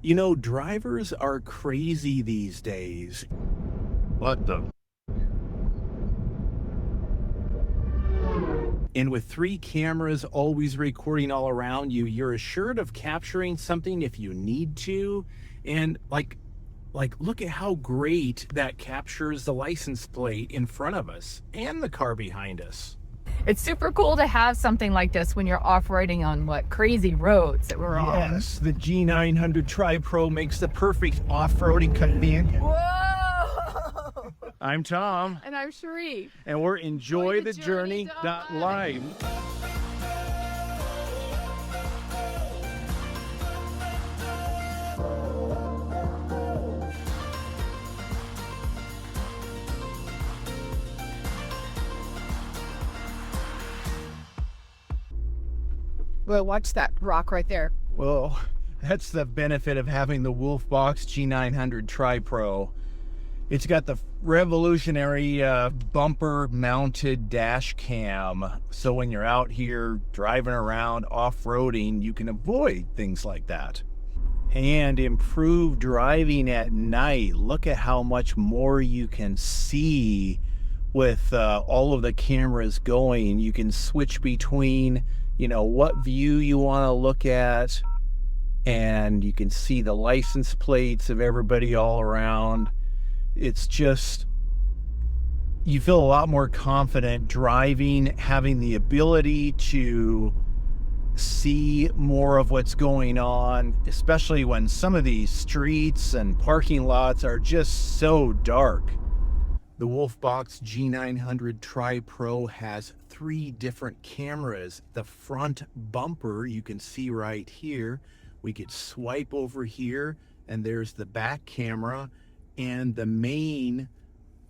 You know, drivers are crazy these days. What the? And with 3 cameras always recording all around you, you're assured of capturing something if you need to. And look at how great that captures the license plate in front of us and the car behind us. It's super cool to have something like this when you're off-roading on crazy roads that we're on. Yes, the G900 TriPro makes the perfect off-roading companion. Whoa! I'm Tom. And I'm Cheri. And we're EnjoyTheJourney.Life. Well, watch that rock right there. Well, that's the benefit of having the Wolfbox G900 TriPro. It's got the revolutionary bumper-mounted dash cam, so when you're out here driving around off-roading, you can avoid things like that. And improved driving at night. Look at how much more you can see with all of the cameras going. You can switch between, you know, what view you want to look at, and you can see the license plates of everybody all around. It's just, you feel a lot more confident driving, having the ability to see more of what's going on, especially when some of these streets and parking lots are just so dark. The Wolfbox G900 TriPro has 3 different cameras. The front bumper you can see right here. We could swipe over here and there's the back camera, and the main,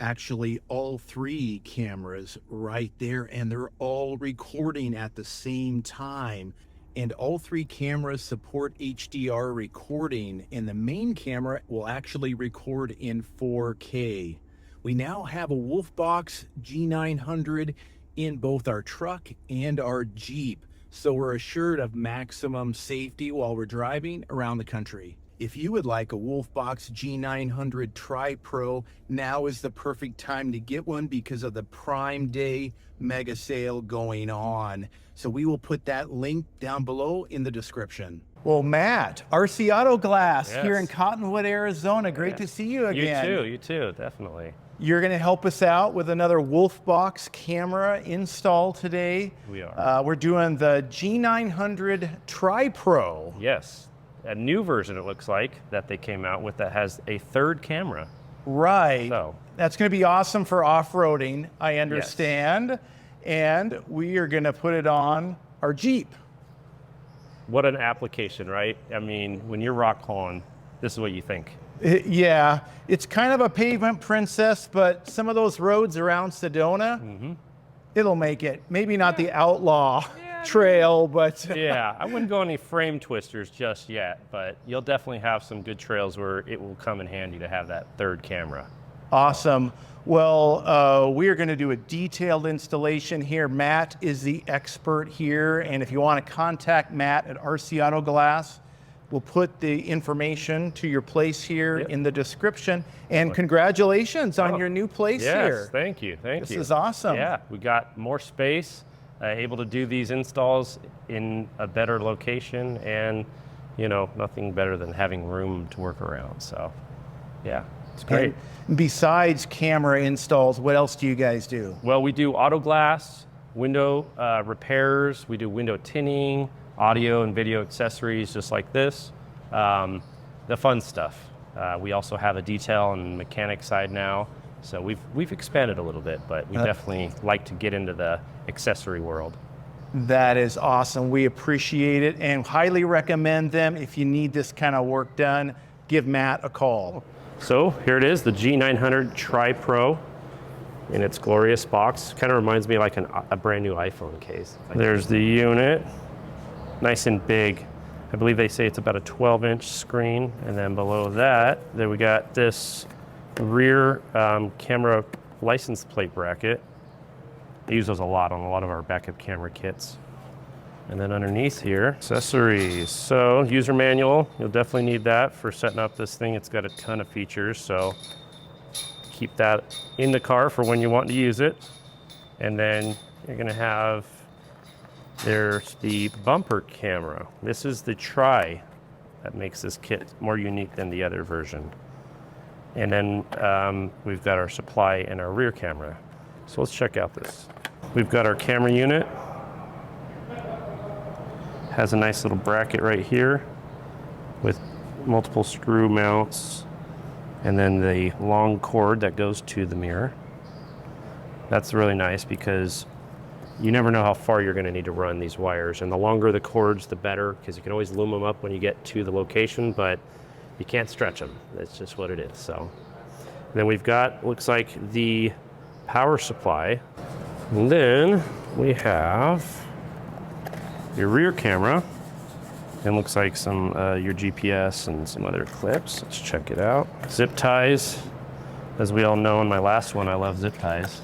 actually all 3 cameras right there, and they're all recording at the same time. And all 3 cameras support HDR recording, and the main camera will actually record in 4K. We now have a Wolfbox G900 in both our truck and our Jeep, so we're assured of maximum safety while we're driving around the country. If you would like a Wolfbox G900 TriPro, now is the perfect time to get one because of the Prime Day mega sale going on. So we will put that link down below in the description. Well, Matt, RC Auto Glass here in Cottonwood, Arizona. Great to see you again. You too, definitely. You're going to help us out with another Wolfbox camera install today. We are. We're doing the G900 TriPro. Yes, a new version it looks like that they came out with that has a 3rd camera. Right. So that's going to be awesome for off-roading, I understand. Yes. And we are going to put it on our Jeep. What an application, right? I mean, when you're rock hauling, this is what you think. Yeah, it's kind of a pavement princess, but some of those roads around Sedona, it'll make it. Maybe not the outlaw trail, but yeah, I wouldn't go any frame twisters just yet, but you'll definitely have some good trails where it will come in handy to have that 3rd camera. Awesome. Well, we are going to do a detailed installation here. Matt is the expert here, and if you want to contact Matt at RC Auto Glass, we'll put the information to your place here in the description. And congratulations on your new place here. Yes, thank you, thank you. This is awesome. Yeah, we got more space, able to do these installs in a better location, and you know, nothing better than having room to work around. So, yeah, it's great. And besides camera installs, what else do you guys do? Well, we do auto glass, window repairs, we do window tinting, audio and video accessories just like this, the fun stuff. We also have a detail and mechanic side now, so we've expanded a little bit, but we definitely like to get into the accessory world. That is awesome. We appreciate it and highly recommend them. If you need this kind of work done, give Matt a call. So here it is, the G900 TriPro in its glorious box. Kind of reminds me like a brand new iPhone case. There's the unit, nice and big. I believe they say it's about a 12-inch screen. And then below that, there we got this rear camera license plate bracket. I use those a lot on a lot of our backup camera kits. And then underneath here, accessories. So user manual, you'll definitely need that for setting up this thing. It's got a ton of features, so keep that in the car for when you want to use it. And then you're gonna have, there's the bumper camera. This is the Tri that makes this kit more unique than the other version. And then we've got our supply and our rear camera. So let's check out this. We've got our camera unit. Has a nice little bracket right here with multiple screw mounts, and then the long cord that goes to the mirror. That's really nice because you never know how far you're going to need to run these wires, and the longer the cords the better, because you can always loom them up when you get to the location, but you can't stretch them. That's just what it is. So and then we've got, looks like, the power supply, and then we have your rear camera, and looks like some your GPS and some other clips. Let's check it out. Zip ties. As we all know, in my last one, I love zip ties.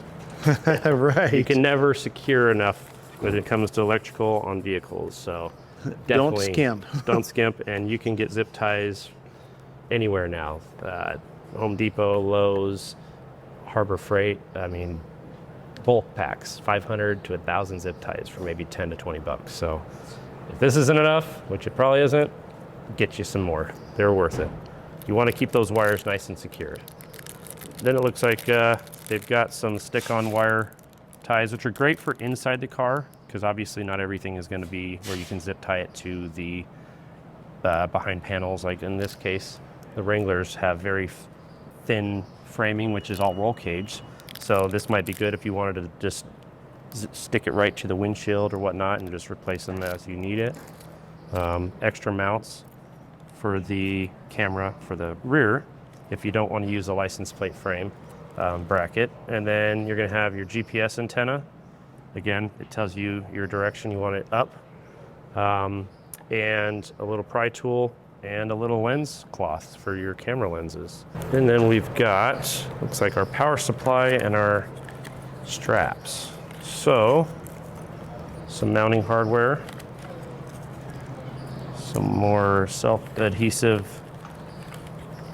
Right. You can never secure enough when it comes to electrical on vehicles, so Don't definitely skimp. Don't skimp, and you can get zip ties anywhere now. Home Depot, Lowe's, Harbor Freight. I mean, bulk packs, 500 to 1,000 zip ties for maybe 10 to 20 bucks. So if this isn't enough, which it probably isn't, get you some more. They're worth it. You want to keep those wires nice and secured. Then it looks like they've got some stick-on wire ties, which are great for inside the car, because obviously not everything is going to be where you can zip tie it to the behind panels. Like in this case, the Wranglers have very thin framing, which is all roll cage. So this might be good if you wanted to just stick it right to the windshield or whatnot and just replace them as you need it. Extra mounts for the camera for the rear if you don't want to use a license plate frame bracket. And then you're going to have your GPS antenna. Again, it tells you your direction, you want it up. And a little pry tool and a little lens cloth for your camera lenses. And then we've got, looks like, our power supply and our straps. So, some mounting hardware, some more self-adhesive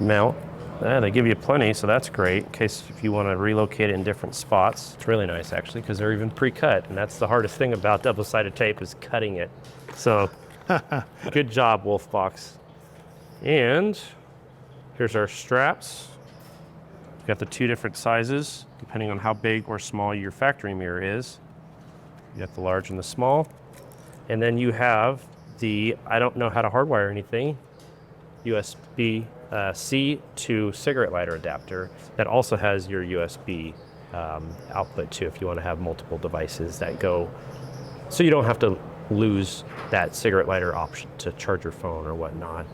mount. They give you plenty, so that's great in case if you want to relocate it in different spots. It's really nice, actually, because they're even pre-cut, and that's the hardest thing about double-sided tape is cutting it. So, good job, Wolfbox. And here's our straps. We've got the two different sizes, depending on how big or small your factory mirror is. You got the large and the small. And then you have the, I don't know how to hardwire anything, USB-C to cigarette lighter adapter that also has your USB output too, if you want to have multiple devices that go, so you don't have to lose that cigarette lighter option to charge your phone or whatnot,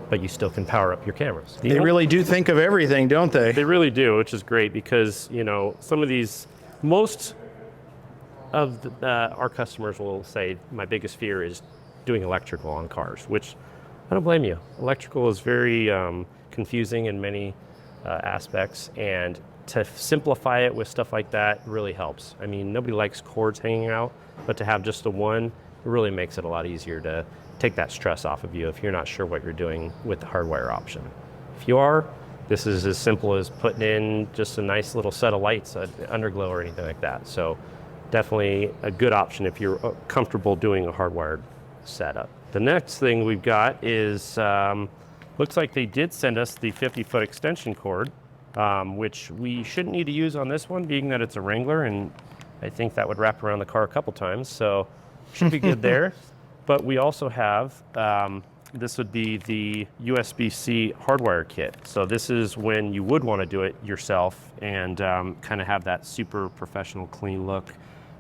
but you still can power up your cameras. They really do think of everything, don't they? They really do, which is great because, you know, some of these, most of our customers will say, my biggest fear is doing electrical on cars, which I don't blame you. Electrical is very confusing in many aspects, and to simplify it with stuff like that really helps. I mean, nobody likes cords hanging out, but to have just the one, it really makes it a lot easier to take that stress off of you if you're not sure what you're doing with the hardwire option. If you are, this is as simple as putting in just a nice little set of lights, an underglow or anything like that. So definitely a good option if you're comfortable doing a hardwired setup. The next thing we've got is, looks like they did send us the 50-foot extension cord, which we shouldn't need to use on this one, being that it's a Wrangler, and I think that would wrap around the car a couple times, so should be good there. But we also have, this would be the USB-C hardwire kit. So this is when you would want to do it yourself and kind of have that super professional, clean look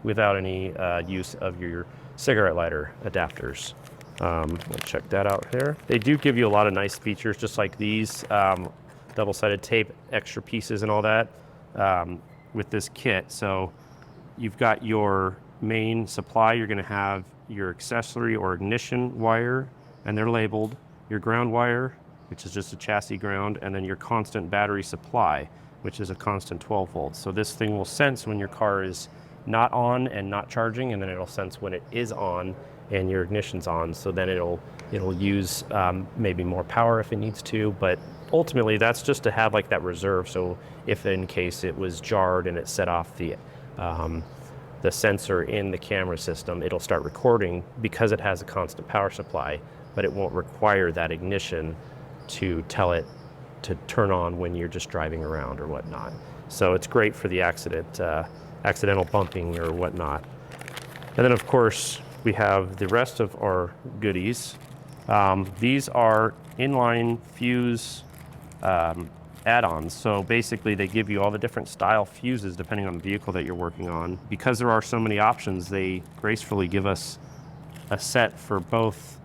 without any use of your cigarette lighter adapters. We'll check that out here. They do give you a lot of nice features, just like these double-sided tape, extra pieces and all that with this kit. So you've got your main supply. You're going to have your accessory or ignition wire, and they're labeled, your ground wire, which is just a chassis ground, and then your constant battery supply, which is a constant 12 volts. So this thing will sense when your car is not on and not charging, and then it'll sense when it is on and your ignition's on, so then it'll use maybe more power if it needs to, but ultimately that's just to have like that reserve, so if in case it was jarred and it set off the sensor in the camera system, it'll start recording because it has a constant power supply, but it won't require that ignition to tell it to turn on when you're just driving around or whatnot. So it's great for the accidental bumping or whatnot. And then of course we have the rest of our goodies. These are inline fuse add-ons. So basically they give you all the different style fuses depending on the vehicle that you're working on. Because there are so many options, they gracefully give us a set for both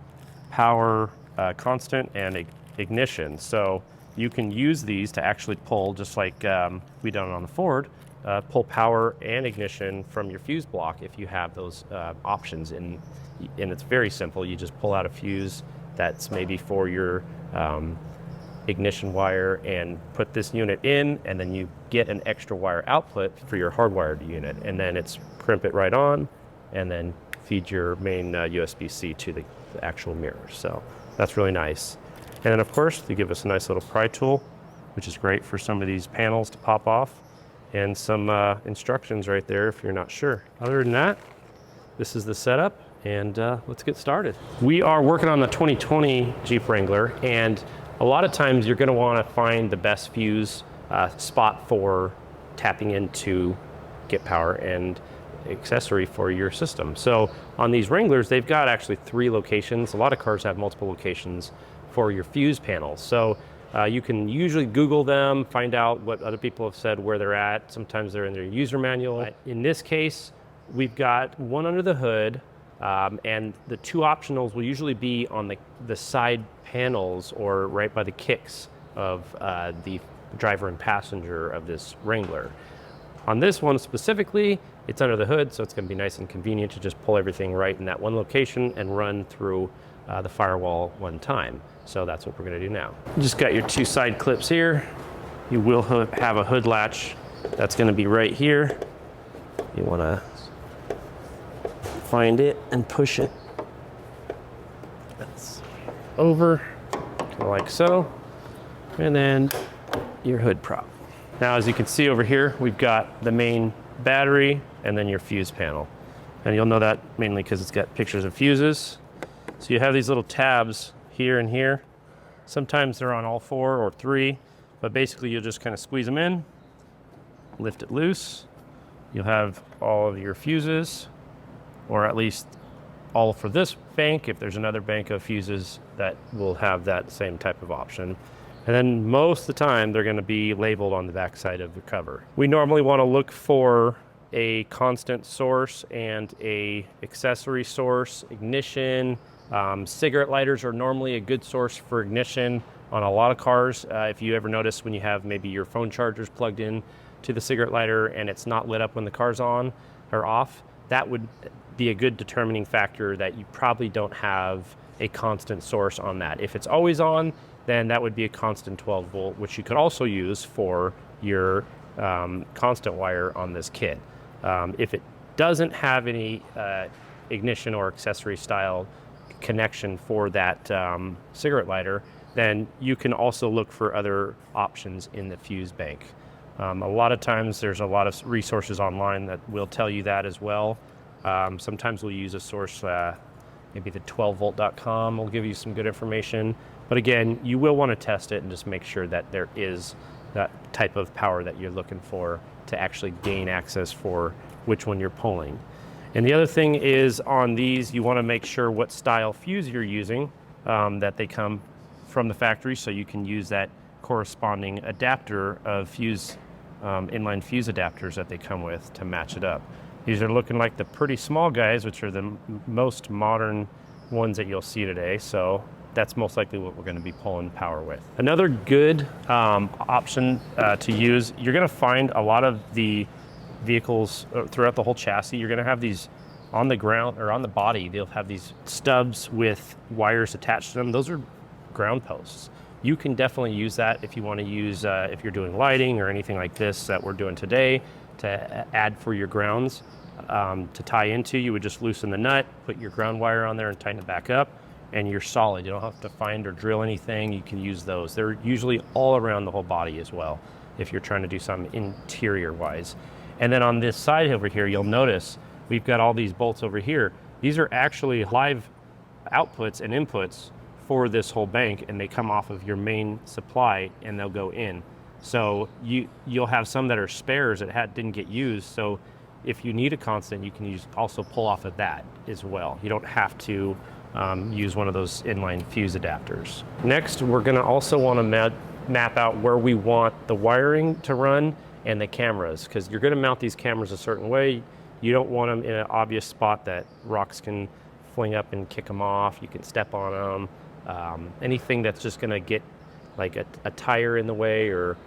power, constant, and ignition. So you can use these to actually pull, just like we done on the Ford, pull power and ignition from your fuse block if you have those options. And it's very simple. You just pull out a fuse that's maybe for your ignition wire and put this unit in, and then you get an extra wire output for your hardwired unit, and then it's crimp it right on and then feed your main USB-C to the actual mirror. So that's really nice. And then of course they give us a nice little pry tool, which is great for some of these panels to pop off, and some instructions right there if you're not sure. Other than that, this is the setup, and let's get started. We are working on the 2020 Jeep Wrangler, and a lot of times you're going to want to find the best fuse spot for tapping into get power and accessory for your system. So on these Wranglers, they've got actually 3 locations. A lot of cars have multiple locations for your fuse panels. So you can usually Google them, find out what other people have said where they're at. Sometimes they're in their user manual. In this case, we've got one under the hood, and the 2 optionals will usually be on the side panels or right by the kicks of the driver and passenger of this Wrangler. On this one specifically, it's under the hood, so it's going to be nice and convenient to just pull everything right in that one location and run through the firewall one time. So that's what we're going to do now. You just got your 2 side clips here. You will have a hood latch that's going to be right here. You want to find it and push it. That's over, kind of like so. And then your hood prop. Now, as you can see over here, we've got the main battery and then your fuse panel. And you'll know that mainly because it's got pictures of fuses. So you have these little tabs here and here. Sometimes they're on all 4 or 3, but basically you'll just kind of squeeze them in, lift it loose. You'll have all of your fuses, or at least all for this bank. If there's another bank of fuses that will have that same type of option. And then most of the time they're going to be labeled on the back side of the cover. We normally want to look for a constant source and a accessory source, ignition. Cigarette lighters are normally a good source for ignition on a lot of cars. If you ever notice when you have maybe your phone chargers plugged in to the cigarette lighter and it's not lit up when the car's on or off, that would be a good determining factor that you probably don't have a constant source on that. If it's always on, then that would be a constant 12 volt, which you could also use for your constant wire on this kit. If it doesn't have any ignition or accessory style connection for that cigarette lighter, then you can also look for other options in the fuse bank. A lot of times there's a lot of resources online that will tell you that as well. Sometimes we'll use a source, maybe the 12volt.com will give you some good information. But again, you will want to test it and just make sure that there is that type of power that you're looking for to actually gain access for which one you're pulling. And the other thing is on these, you want to make sure what style fuse you're using, that they come from the factory, so you can use that corresponding adapter of fuse, inline fuse adapters that they come with to match it up. These are looking like the pretty small guys, which are the most modern ones that you'll see today. So that's most likely what we're going to be pulling power with. Another good option to use, you're going to find a lot of the vehicles throughout the whole chassis, you're going to have these on the ground or on the body, they'll have these stubs with wires attached to them. Those are ground posts. You can definitely use that if you want to use, if you're doing lighting or anything like this that we're doing today to add for your grounds. to tie into. You would just loosen the nut, put your ground wire on there and tighten it back up, and you're solid. You don't have to find or drill anything. You can use those. They're usually all around the whole body as well, if you're trying to do something interior wise. And then on this side over here, you'll notice we've got all these bolts over here. These are actually live outputs and inputs for this whole bank, and they come off of your main supply and they'll go in. So you'll have some that are spares that didn't get used. So if you need a constant, you can also pull off of that as well. You don't have to use one of those inline fuse adapters. Next, we're gonna also wanna map out where we want the wiring to run and the cameras, because you're gonna mount these cameras a certain way. You don't want them in an obvious spot that rocks can fling up and kick them off. You can step on them. Anything that's just gonna get like a tire in the way or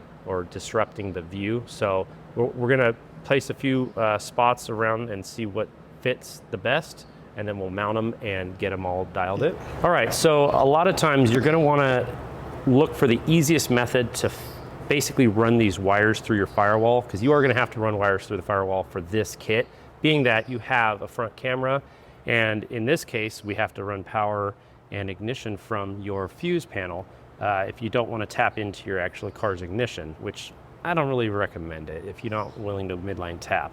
disrupting the view. So we're gonna place a few spots around and see what fits the best, and then we'll mount them and get them all dialed in. All right, so a lot of times you're gonna wanna look for the easiest method to basically run these wires through your firewall, because you are gonna have to run wires through the firewall for this kit, being that you have a front camera, and in this case, we have to run power and ignition from your fuse panel if you don't wanna tap into your actual car's ignition, which I don't really recommend it if you're not willing to midline tap.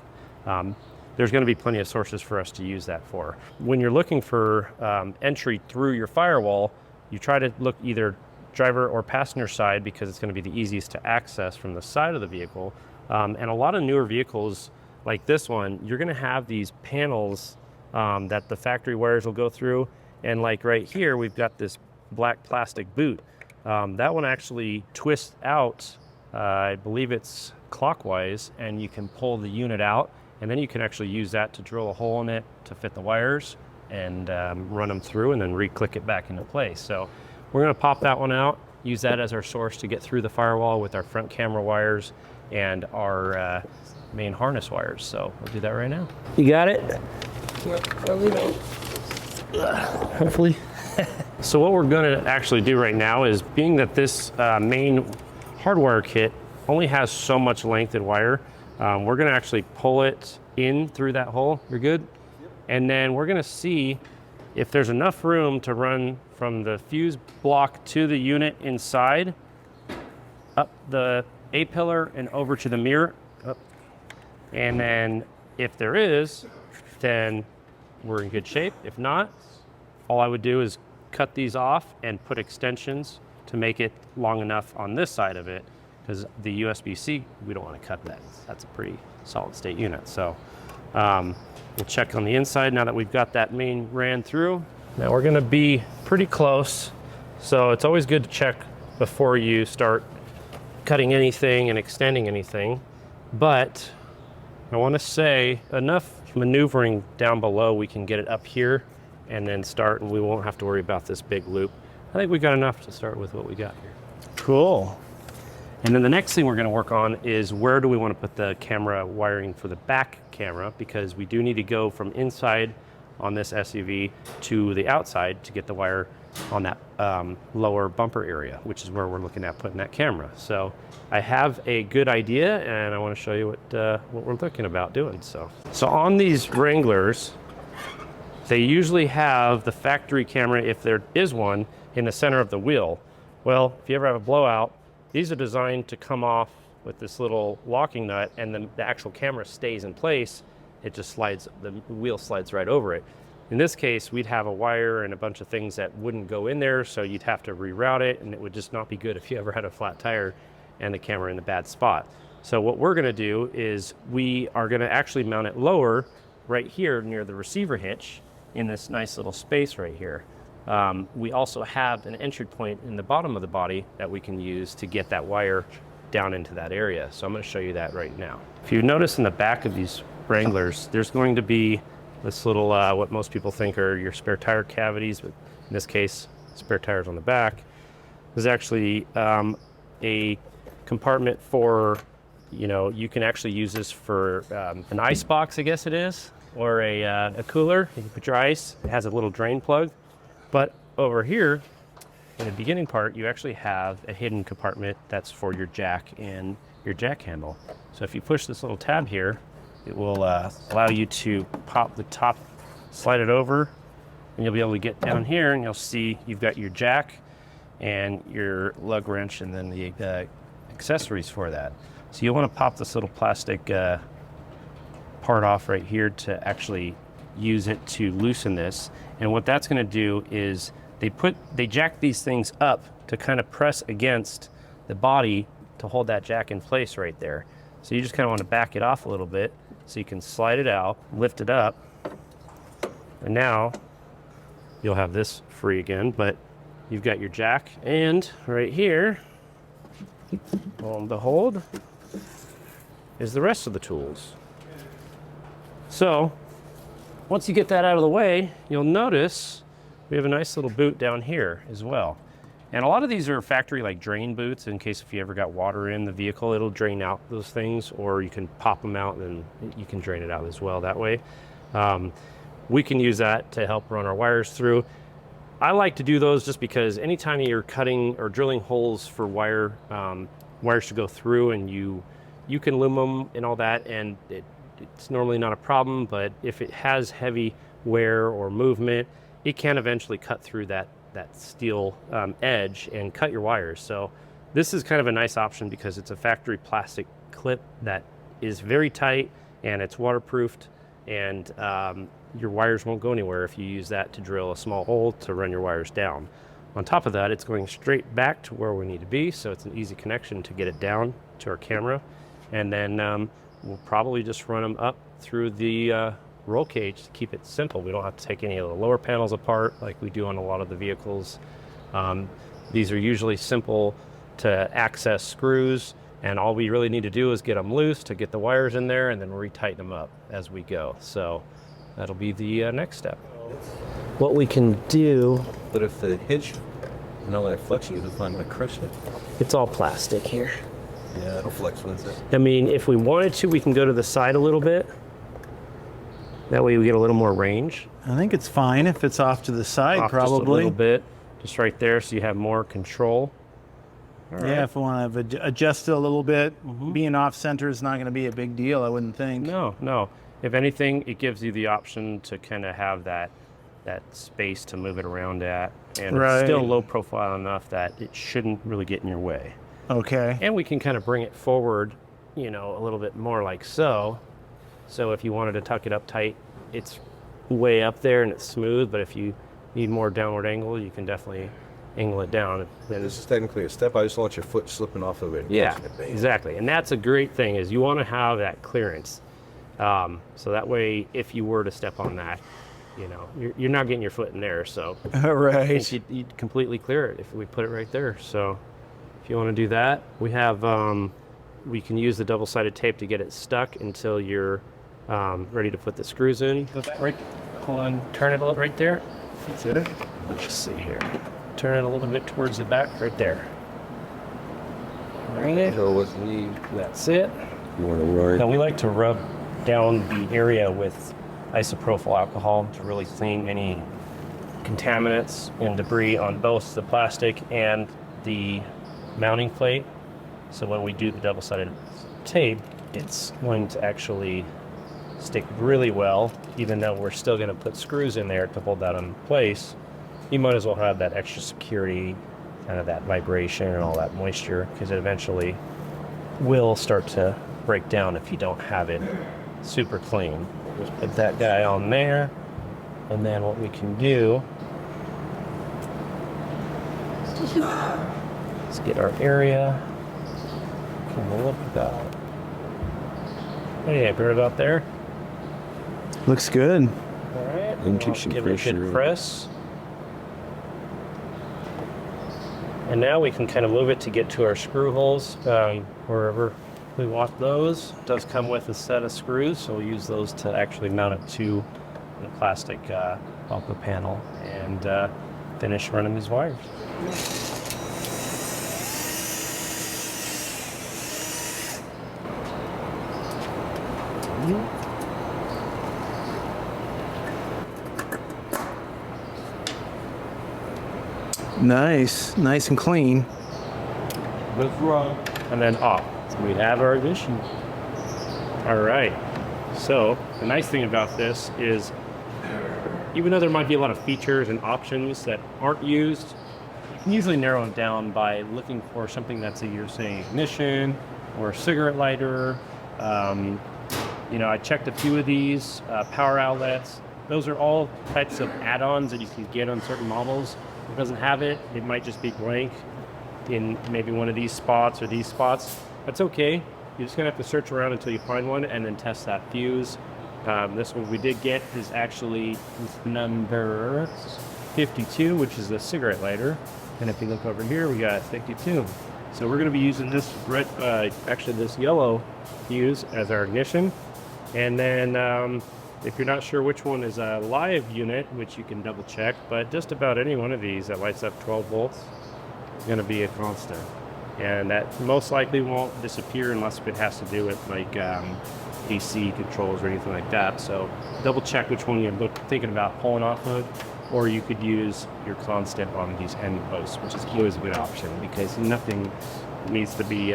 There's gonna be plenty of sources for us to use that for. When you're looking for entry through your firewall, you try to look either driver or passenger side, because it's gonna be the easiest to access from the side of the vehicle. And a lot of newer vehicles like this one, you're gonna have these panels that the factory wires will go through. And like right here, we've got this black plastic boot. That one actually twists out, I believe it's clockwise, and you can pull the unit out, and then you can actually use that to drill a hole in it to fit the wires and run them through and then re-click it back into place. So we're gonna pop that one out, use that as our source to get through the firewall with our front camera wires and our main harness wires. So we'll do that right now. You got it? Hopefully. So what we're gonna actually do right now is, being that this main hardwire kit only has so much length in wire, we're gonna actually pull it in through that hole. You're good? Yep. And then we're gonna see if there's enough room to run from the fuse block to the unit inside, up the A-pillar and over to the mirror. Up. And then if there is, then we're in good shape. If not, all I would do is cut these off and put extensions to make it long enough on this side of it, because the USB-C, we don't want to cut that. That's a pretty solid state unit. So we'll check on the inside now that we've got that main ran through. Now we're gonna be pretty close, so it's always good to check before you start cutting anything and extending anything. But I want to say enough maneuvering down below, we can get it up here and then start, and we won't have to worry about this big loop. I think we got enough to start with what we got here. Cool. And then the next thing we're going to work on is, where do we want to put the camera wiring for the back camera, because we do need to go from inside on this SUV to the outside to get the wire on that lower bumper area, which is where we're looking at putting that camera. So I have a good idea, and I want to show you what we're looking about doing. So on these Wranglers, they usually have the factory camera, if there is one, in the center of the wheel. Well, if you ever have a blowout, these are designed to come off with this little locking nut, and then the actual camera stays in place. It just slides, the wheel slides right over it. In this case, we'd have a wire and a bunch of things that wouldn't go in there, so you'd have to reroute it, and it would just not be good if you ever had a flat tire and the camera in the bad spot. So what we're gonna do is, we are gonna actually mount it lower right here near the receiver hitch in this nice little space right here. We also have an entry point in the bottom of the body that we can use to get that wire down into that area. So I'm gonna show you that right now. If you notice in the back of these Wranglers, there's going to be this little, what most people think are your spare tire cavities, but in this case, spare tires on the back. There's actually a compartment for, you can actually use this for an ice box, I guess it is, or a cooler. You can put your ice. It has a little drain plug. But over here, in the beginning part, you actually have a hidden compartment that's for your jack and your jack handle. So if you push this little tab here, It will allow you to pop the top, slide it over, and you'll be able to get down here and you'll see you've got your jack and your lug wrench and then the accessories for that. So you'll want to pop this little plastic part off right here to actually use it to loosen this. And what that's going to do is they jack these things up to kind of press against the body to hold that jack in place right there. So you just kind of want to back it off a little bit so you can slide it out, lift it up, and now you'll have this free again, but you've got your jack, and right here, lo and behold, is the rest of the tools. So once you get that out of the way, you'll notice we have a nice little boot down here as well. And a lot of these are factory like drain boots in case if you ever got water in the vehicle, it'll drain out those things, or you can pop them out and you can drain it out as well that way. We can use that to help run our wires through. I like to do those just because anytime you're cutting or drilling holes for wires to go through, and you can loom them and all that, and it's normally not a problem, but if it has heavy wear or movement, it can eventually cut through that steel edge and cut your wires. So this is kind of a nice option because it's a factory plastic clip that is very tight and it's waterproofed, and your wires won't go anywhere if you use that to drill a small hole to run your wires down. On top of that, it's going straight back to where we need to be, so it's an easy connection to get it down to our camera. And then we'll probably just run them up through the roll cage to keep it simple. We don't have to take any of the lower panels apart like we do on a lot of the vehicles. These are usually simple to access screws, and all we really need to do is get them loose to get the wires in there and then retighten them up as we go. So that'll be the next step. What we can do... But if the hinge and all that flex, you just find like crush it. It's all plastic here. Yeah, it'll flex with it. I mean, if we wanted to, we can go to the side a little bit. That way we get a little more range. I think it's fine if it's off to the side, Off probably. just a little bit, just right there, so you have more control. All right. Yeah, if we want to adjust it a little bit, being off center is not going to be a big deal, I wouldn't think. No. If anything, it gives you the option to kind of have that space to move it around at, and it's still low profile enough that it shouldn't really get in your way. Okay. And we can kind of bring it forward, a little bit more like so. So if you wanted to tuck it up tight, it's way up there and it's smooth, but if you need more downward angle, you can definitely angle it down. And this is technically a step. I just don't want your foot slipping off of it. Yeah, exactly. And that's a great thing, is you want to have that clearance. So that way, if you were to step on that, you're not getting your foot in there. So Right. you'd completely clear it if we put it right there. So if you want to do that, we have, we can use the double-sided tape to get it stuck until you're ready to put the screws in. Right, hold on, turn it a little right there. That's it. Let's see here. Turn it a little bit towards the back, right there. Right. That's it. You want to rub? Now we like to rub down the area with isopropyl alcohol to really clean any contaminants and debris on both the plastic and the mounting plate. So when we do the double-sided tape, it's going to actually stick really well, even though we're still going to put screws in there to hold that in place. You might as well have that extra security, kind of that vibration and all that moisture, because it eventually will start to break down if you don't have it super clean. Just put that guy on there, and then what we can do is get our area. Look at that. Hey, put it out there. Looks good. All right. Injection Give it a pressure. good press. And now we can kind of move it to get to our screw holes wherever we want those. It does come with a set of screws, so we'll use those to actually mount it to the plastic bumper panel and finish running these wires. Nice and clean. And then off. So we have our ignition. All right. So the nice thing about this is, even though there might be a lot of features and options that aren't used, you can usually narrow them down by looking for something that's either saying ignition or a cigarette lighter. You know, I checked a few of these, power outlets. Those are all types of add-ons that you can get on certain models. If it doesn't have it, it might just be blank in maybe one of these spots or these spots. That's okay. You're just gonna have to search around until you find one and then test that fuse. This one we did get is actually number 52, which is the cigarette lighter. And if you look over here, we got 52. So we're gonna be using this red, actually this yellow fuse as our ignition. And then if you're not sure which one is a live unit, which you can double check, but just about any one of these that lights up 12 volts is gonna be a constant. And that most likely won't disappear unless it has to do with like AC controls or anything like that. So double check which one you're thinking about pulling off of, or you could use your constant on these end posts, which is always a good option because nothing needs to be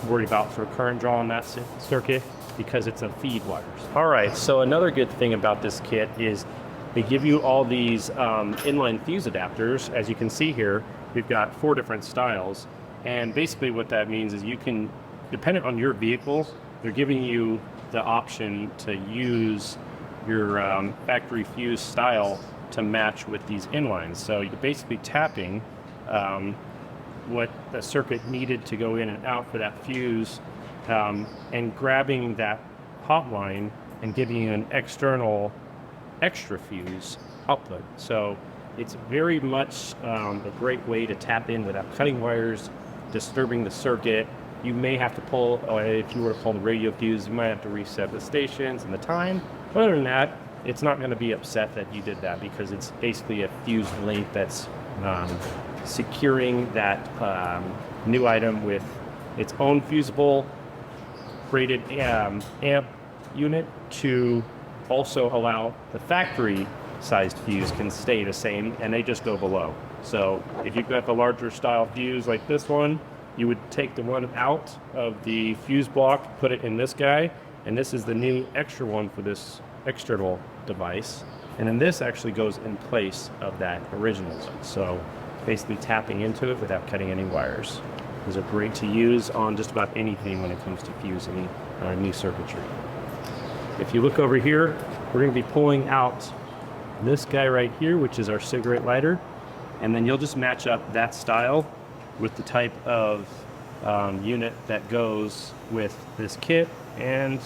worried about for current draw on that circuit because it's a feed wires. All right, so another good thing about this kit is they give you all these inline fuse adapters. As you can see here, we've got 4 different styles. And basically what that means is you can, dependent on your vehicle, they're giving you the option to use your factory fuse style to match with these inlines. So you're basically tapping what the circuit needed to go in and out for that fuse and grabbing that hot line and giving you an external extra fuse output. So it's very much a great way to tap in without cutting wires, disturbing the circuit. You may have to pull, if you were to pull the radio fuse, you might have to reset the stations and the time. But other than that, it's not going to be upset that you did that because it's basically a fuse link that's securing that new item with its own fusible rated amp unit to also allow the factory sized fuse can stay the same and they just go below. So if you've got the larger style fuse like this one, you would take the one out of the fuse block, put it in this guy, and this is the new extra one for this external device. And then this actually goes in place of that original one. So basically tapping into it without cutting any wires. These are great to use on just about anything when it comes to fusing new circuitry. If you look over here, we're going to be pulling out this guy right here, which is our cigarette lighter. And then you'll just match up that style with the type of unit that goes with this kit, and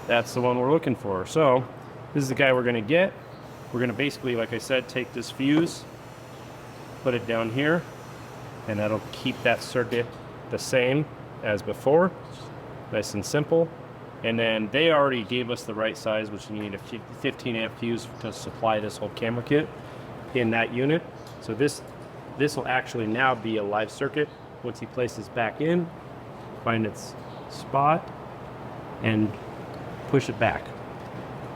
that's the one we're looking for. So this is the guy we're going to get. We're going to basically, like I said, take this fuse, put it down here, and that'll keep that circuit the same as before. Nice and simple. And then they already gave us the right size, which you need a 15 amp fuse to supply this whole camera kit in that unit. So this will actually now be a live circuit. Once he places back in, find its spot, and push it back.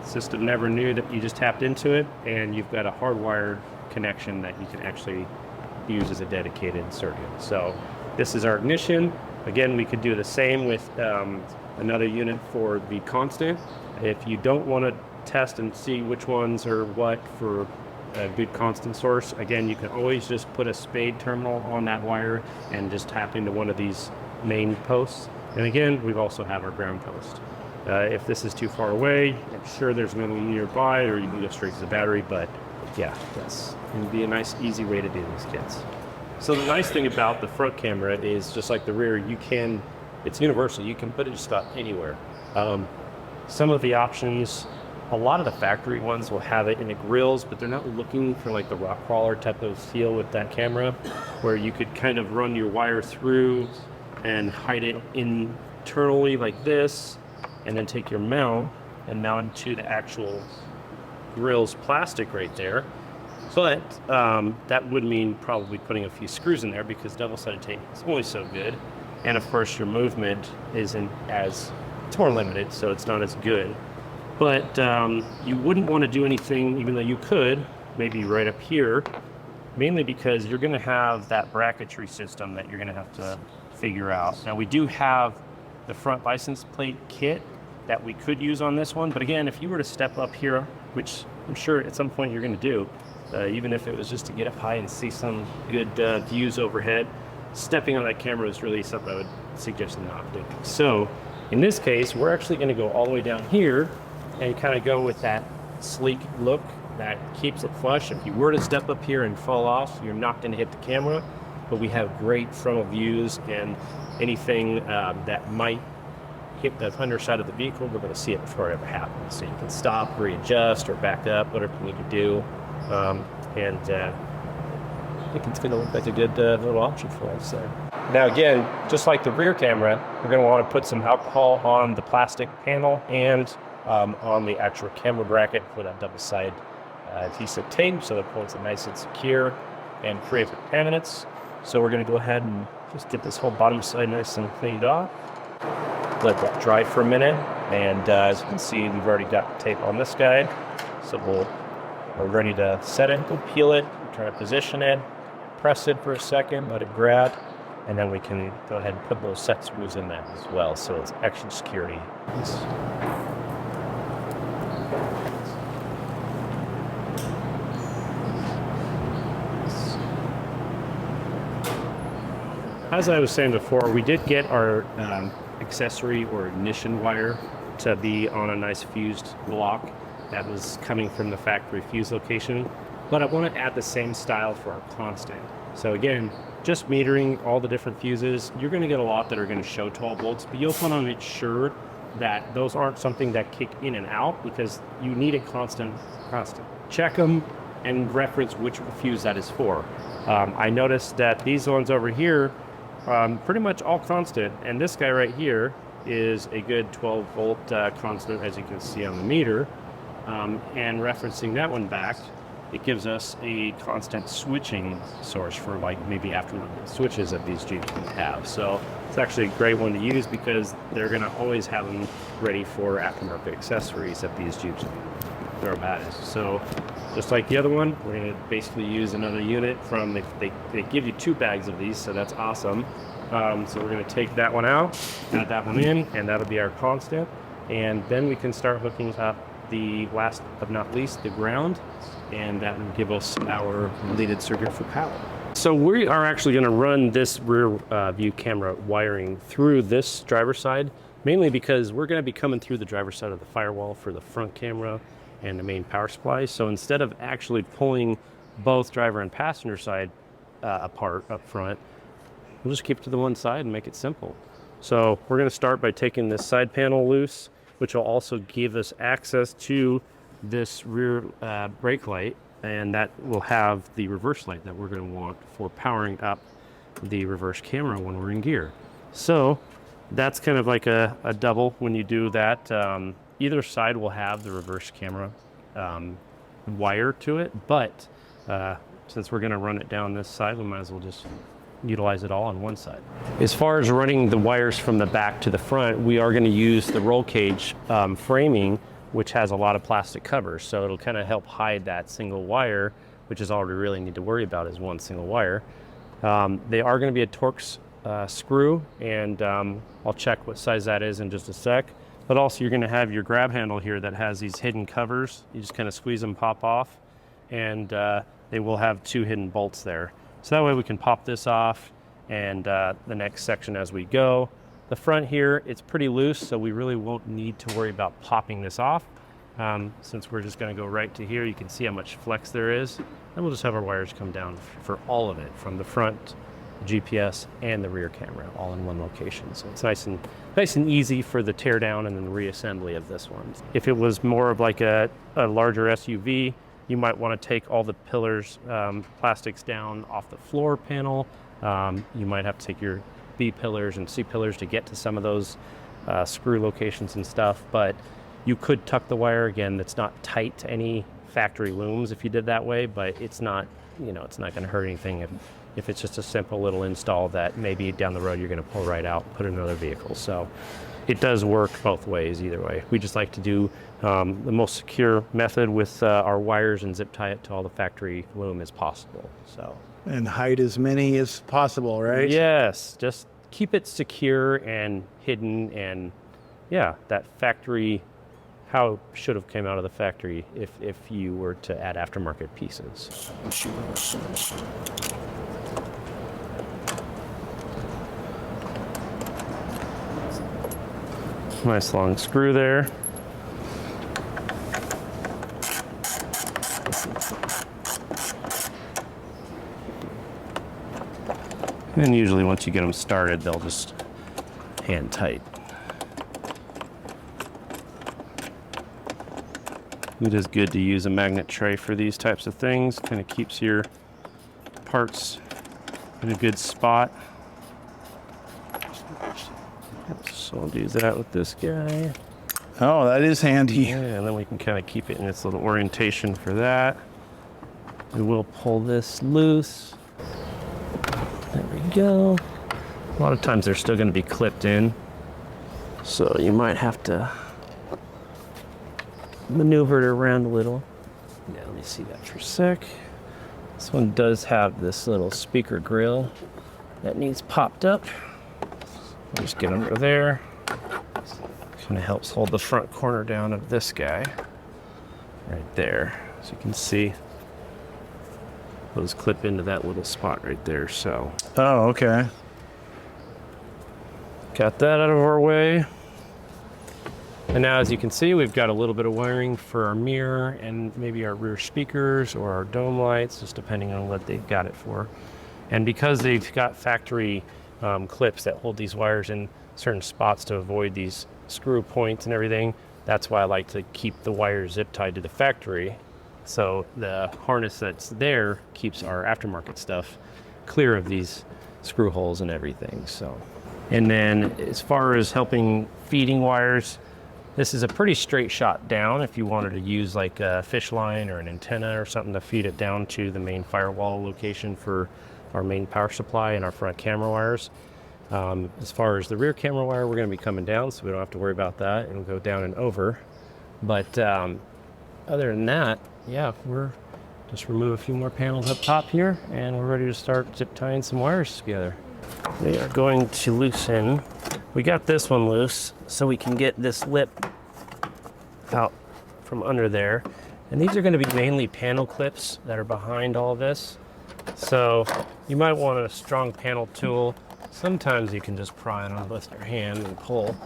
The system never knew that you just tapped into it, and you've got a hardwired connection that you can actually use as a dedicated circuit. So this is our ignition. Again, we could do the same with another unit for the constant. If you don't want to test and see which ones are what for a good constant source, again, you can always just put a spade terminal on that wire and just tap into one of these main posts. And again, we also have our ground post. If this is too far away, I'm sure there's one nearby, or you can go straight to the battery, but yeah, that's going to be a nice, easy way to do these kits. So the nice thing about the front camera is, just like the rear, it's universal. You can put it just about anywhere. Some of the options, a lot of the factory ones will have it in the grills, but they're not looking for like the rock crawler type of feel with that camera, where you could kind of run your wire through and hide it internally like this, and then take your mount and mount it to the actual grill's plastic right there. But that would mean probably putting a few screws in there, because double-sided tape is only so good. And of course your movement isn't as, it's more limited, so it's not as good. But you wouldn't want to do anything, even though you could, maybe right up here, mainly because you're going to have that bracketry system that you're going to have to figure out. Now we do have the front license plate kit that we could use on this one. But again, if you were to step up here, which I'm sure at some point you're going to do, even if it was just to get up high and see some good views overhead, stepping on that camera is really something I would suggest not doing. So in this case, we're actually going to go all the way down here and kind of go with that sleek look that keeps it flush. If you were to step up here and fall off, you're not going to hit the camera, but we have great frontal views, and anything that might hit the underside of the vehicle, we're going to see it before it ever happens. So you can stop, readjust, or back up, whatever you need to do. I think it's going to look like a good little option for us there. Now again, just like the rear camera, we're going to want to put some alcohol on the plastic panel and on the actual camera bracket for that double-sided adhesive tape, so that it holds it nice and secure and free of contaminants. So we're going to go ahead and just get this whole bottom side nice and cleaned off. Let that dry for a minute, and as you can see, we've already got the tape on this guy, so we're ready to set it. We'll peel it, try to position it, press it for a second, let it grab, and then we can go ahead and put those set screws in that as well, so it's extra security. As I was saying before, we did get our accessory or ignition wire to be on a nice fused block that was coming from the factory fuse location, but I want to add the same style for our constant. So again, just metering all the different fuses, you're going to get a lot that are going to show 12 volts, but you'll want to make sure that those aren't something that kick in and out, because you need a constant. Check them and reference which fuse that is for. I noticed that these ones over here, pretty much all constant, and this guy right here is a good 12 volt constant, as you can see on the meter. And referencing that one back, it gives us a constant switching source for like maybe aftermarket switches that these Jeeps can have. So it's actually a great one to use, because they're going to always have them ready for aftermarket accessories that these Jeeps throw at us. So just like the other one, we're going to basically use another unit from, they give you 2 bags of these, so that's awesome. So we're going to take that one out, add that one in, and that'll be our constant. And then we can start hooking up the last but not least, the ground, and that will give us our related circuit for power. So we are actually going to run this rear view camera wiring through this driver's side, mainly because we're going to be coming through the driver's side of the firewall for the front camera and the main power supply. So instead of actually pulling both driver and passenger side apart up front, we'll just keep it to the one side and make it simple. So we're going to start by taking this side panel loose, which will also give us access to this rear brake light, and that will have the reverse light that we're going to want for powering up the reverse camera when we're in gear. So that's kind of like a double when you do that. Either side will have the reverse camera wire to it, but since we're going to run it down this side, we might as well just utilize it all on one side. As far as running the wires from the back to the front, we are going to use the roll cage framing, which has a lot of plastic covers, so it'll kind of help hide that single wire, which is all we really need to worry about is one single wire. They are going to be a Torx screw, and I'll check what size that is in just a sec. But also you're going to have your grab handle here that has these hidden covers. You just kind of squeeze them, pop off, and they will have 2 hidden bolts there. So that way we can pop this off and the next section as we go. The front here, it's pretty loose, so we really won't need to worry about popping this off. Since we're just going to go right to here, you can see how much flex there is. And we'll just have our wires come down for all of it, from the front, GPS, and the rear camera, all in one location. So it's nice and easy for the tear down and then the reassembly of this one. If it was more of like a larger SUV, you might want to take all the pillars, plastics down off the floor panel. You might have to take your B pillars and C pillars to get to some of those screw locations and stuff, but you could tuck the wire. Again, that's not tight to any factory looms if you did that way, but it's not, it's not going to hurt anything if it's just a simple little install that maybe down the road you're going to pull right out and put in another vehicle. So it does work both ways, either way. We just like to do the most secure method with our wires and zip tie it to all the factory loom as possible. So. And hide as many as possible, right? Yes, just keep it secure and hidden and yeah, that factory, how it should have came out of the factory if you were to add aftermarket pieces. Nice long screw there. And usually once you get them started, they'll just hand tight. It is good to use a magnet tray for these types of things. Kind of keeps your parts in a good spot. So I'll do that with this guy. Oh, that is handy. Yeah, and then we can kind of keep it in its little orientation for that. We will pull this loose. There we go. A lot of times they're still going to be clipped in, so you might have to maneuver it around a little. Yeah, let me see that for a sec. This one does have this little speaker grill that needs popped up. I'll just get under there. Kind of helps hold the front corner down of this guy right there. As you can see, those clip into that little spot right there. So, Oh, okay. got that out of our way. And now, as you can see, we've got a little bit of wiring for our mirror and maybe our rear speakers or our dome lights, just depending on what they've got it for. And because they've got factory clips that hold these wires in certain spots to avoid these screw points and everything, that's why I like to keep the wires zip tied to the factory. So the harness that's there keeps our aftermarket stuff clear of these screw holes and everything. So, and then as far as helping feeding wires, this is a pretty straight shot down if you wanted to use like a fish line or an antenna or something to feed it down to the main firewall location for our main power supply and our front camera wires. As far as the rear camera wire, we're going to be coming down, so we don't have to worry about that. It'll go down and over. But other than that, yeah, we're just remove a few more panels up top here, and we're ready to start zip tying some wires together. They are going to loosen. We got this one loose, so we can get this lip out from under there. And these are going to be mainly panel clips that are behind all this. So you might want a strong panel tool. Sometimes you can just pry on them with your hand and pull.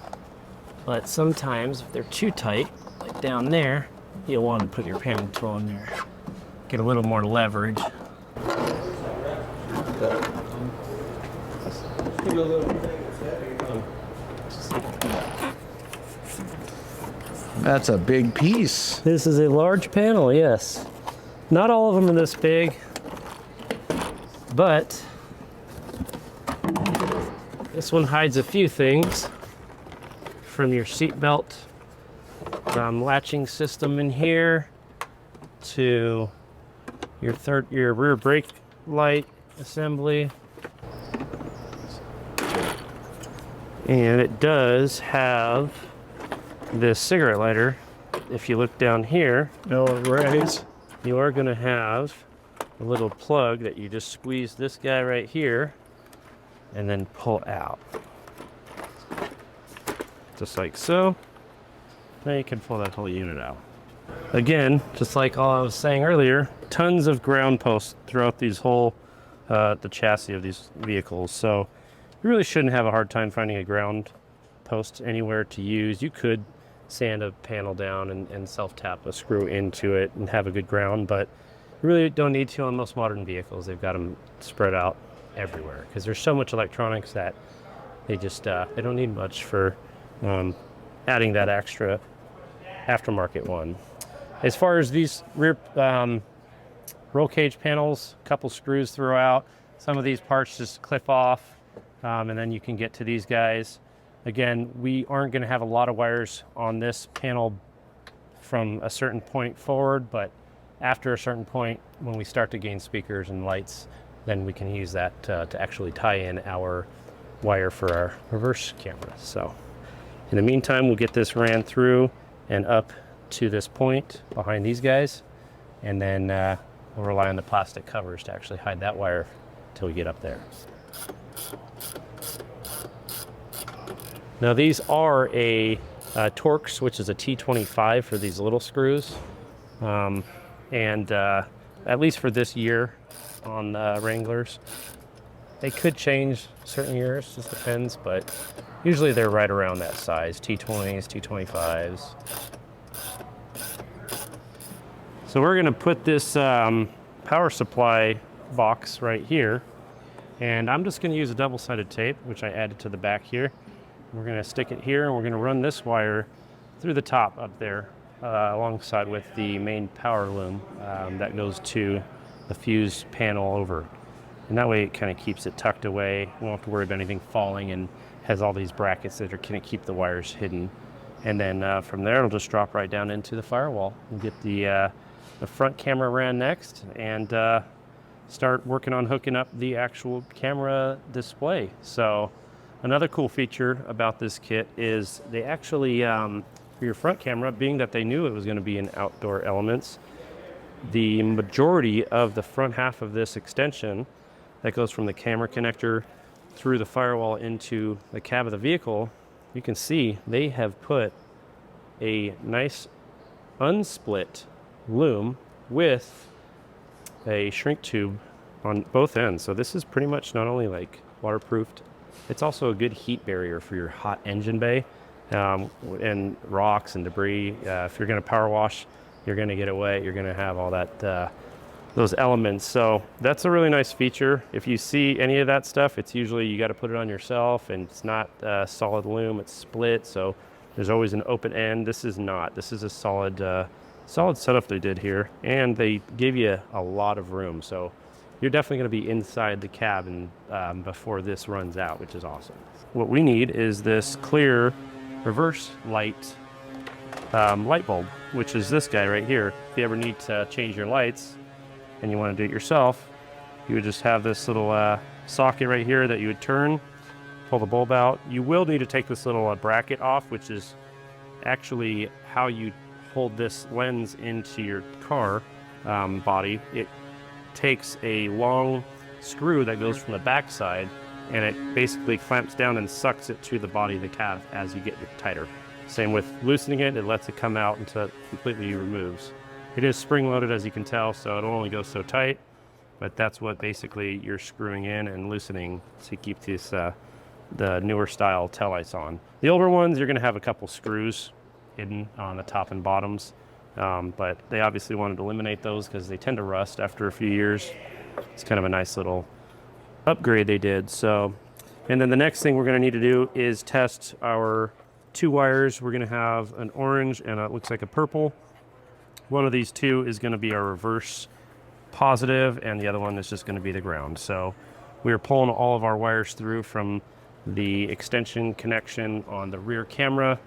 But sometimes if they're too tight, like down there, you'll want to put your panel tool in there. Get a little more leverage. That's a big piece. This is a large panel, yes. Not all of them are this big, but this one hides a few things, from your seatbelt latching system in here to your rear brake light assembly. And it does have this cigarette lighter. If you look down here, No, right. you are going to have a little plug that you just squeeze this guy right here and then pull out. Just like so. Now you can pull that whole unit out. Again, just like all I was saying earlier, tons of ground posts throughout these whole, the chassis of these vehicles. So you really shouldn't have a hard time finding a ground post anywhere to use. You could sand a panel down and self-tap a screw into it and have a good ground, but you really don't need to on most modern vehicles. They've got them spread out everywhere because there's so much electronics that they just they don't need much for adding that extra aftermarket one. As far as these rear roll cage panels, a couple screws throughout. Some of these parts just clip off, and then you can get to these guys. Again, we aren't going to have a lot of wires on this panel from a certain point forward, but after a certain point, when we start to gain speakers and lights, then we can use that to actually tie in our wire for our reverse camera. So in the meantime, we'll get this ran through and up to this point behind these guys, and then we'll rely on the plastic covers to actually hide that wire until we get up there. Now these are a Torx, which is a T25 for these little screws. At least for this year on Wranglers. They could change certain years, just depends, but usually they're right around that size, T20s, T25s. So we're gonna put this power supply box right here, and I'm just gonna use a double-sided tape, which I added to the back here. We're gonna stick it here, and we're gonna run this wire through the top up there, alongside with the main power loom that goes to the fuse panel over. And that way it kind of keeps it tucked away. We won't have to worry about anything falling, and has all these brackets that are going to keep the wires hidden. And then from there, it'll just drop right down into the firewall. We'll get the front camera ran next, and start working on hooking up the actual camera display. So another cool feature about this kit is they actually, for your front camera, being that they knew it was going to be in outdoor elements, the majority of the front half of this extension that goes from the camera connector through the firewall into the cab of the vehicle, you can see they have put a nice unsplit loom with a shrink tube on both ends. So this is pretty much not only like waterproofed, it's also a good heat barrier for your hot engine bay and rocks and debris. If you're going to power wash, you're going to get it wet, you're going to have all that those elements. So that's a really nice feature. If you see any of that stuff, it's usually you got to put it on yourself, and it's not solid loom, it's split, so there's always an open end. This is not. This is a solid solid setup they did here, and they give you a lot of room, so you're definitely going to be inside the cabin before this runs out, which is awesome. What we need is this clear reverse light light bulb, which is this guy right here. If you ever need to change your lights and you want to do it yourself, you would just have this little socket right here that you would turn, pull the bulb out. You will need to take this little bracket off, which is actually how you hold this lens into your car body. It takes a long screw that goes from the back side, and it basically clamps down and sucks it to the body of the cab as you get it tighter. Same with loosening it, it lets it come out until it completely removes. It is spring-loaded, as you can tell, so it'll only go so tight, but that's what basically you're screwing in and loosening to keep this, the newer style tail lights on. The older ones, you're gonna have a couple screws hidden on the top and bottoms, but they obviously wanted to eliminate those because they tend to rust after a few years. It's kind of a nice little upgrade they did. So, and then the next thing we're gonna need to do is test our two wires. We're gonna have an orange and it looks like a purple. One of these two is going to be our reverse positive, and the other one is just going to be the ground. So we are pulling all of our wires through from the extension connection on the rear camera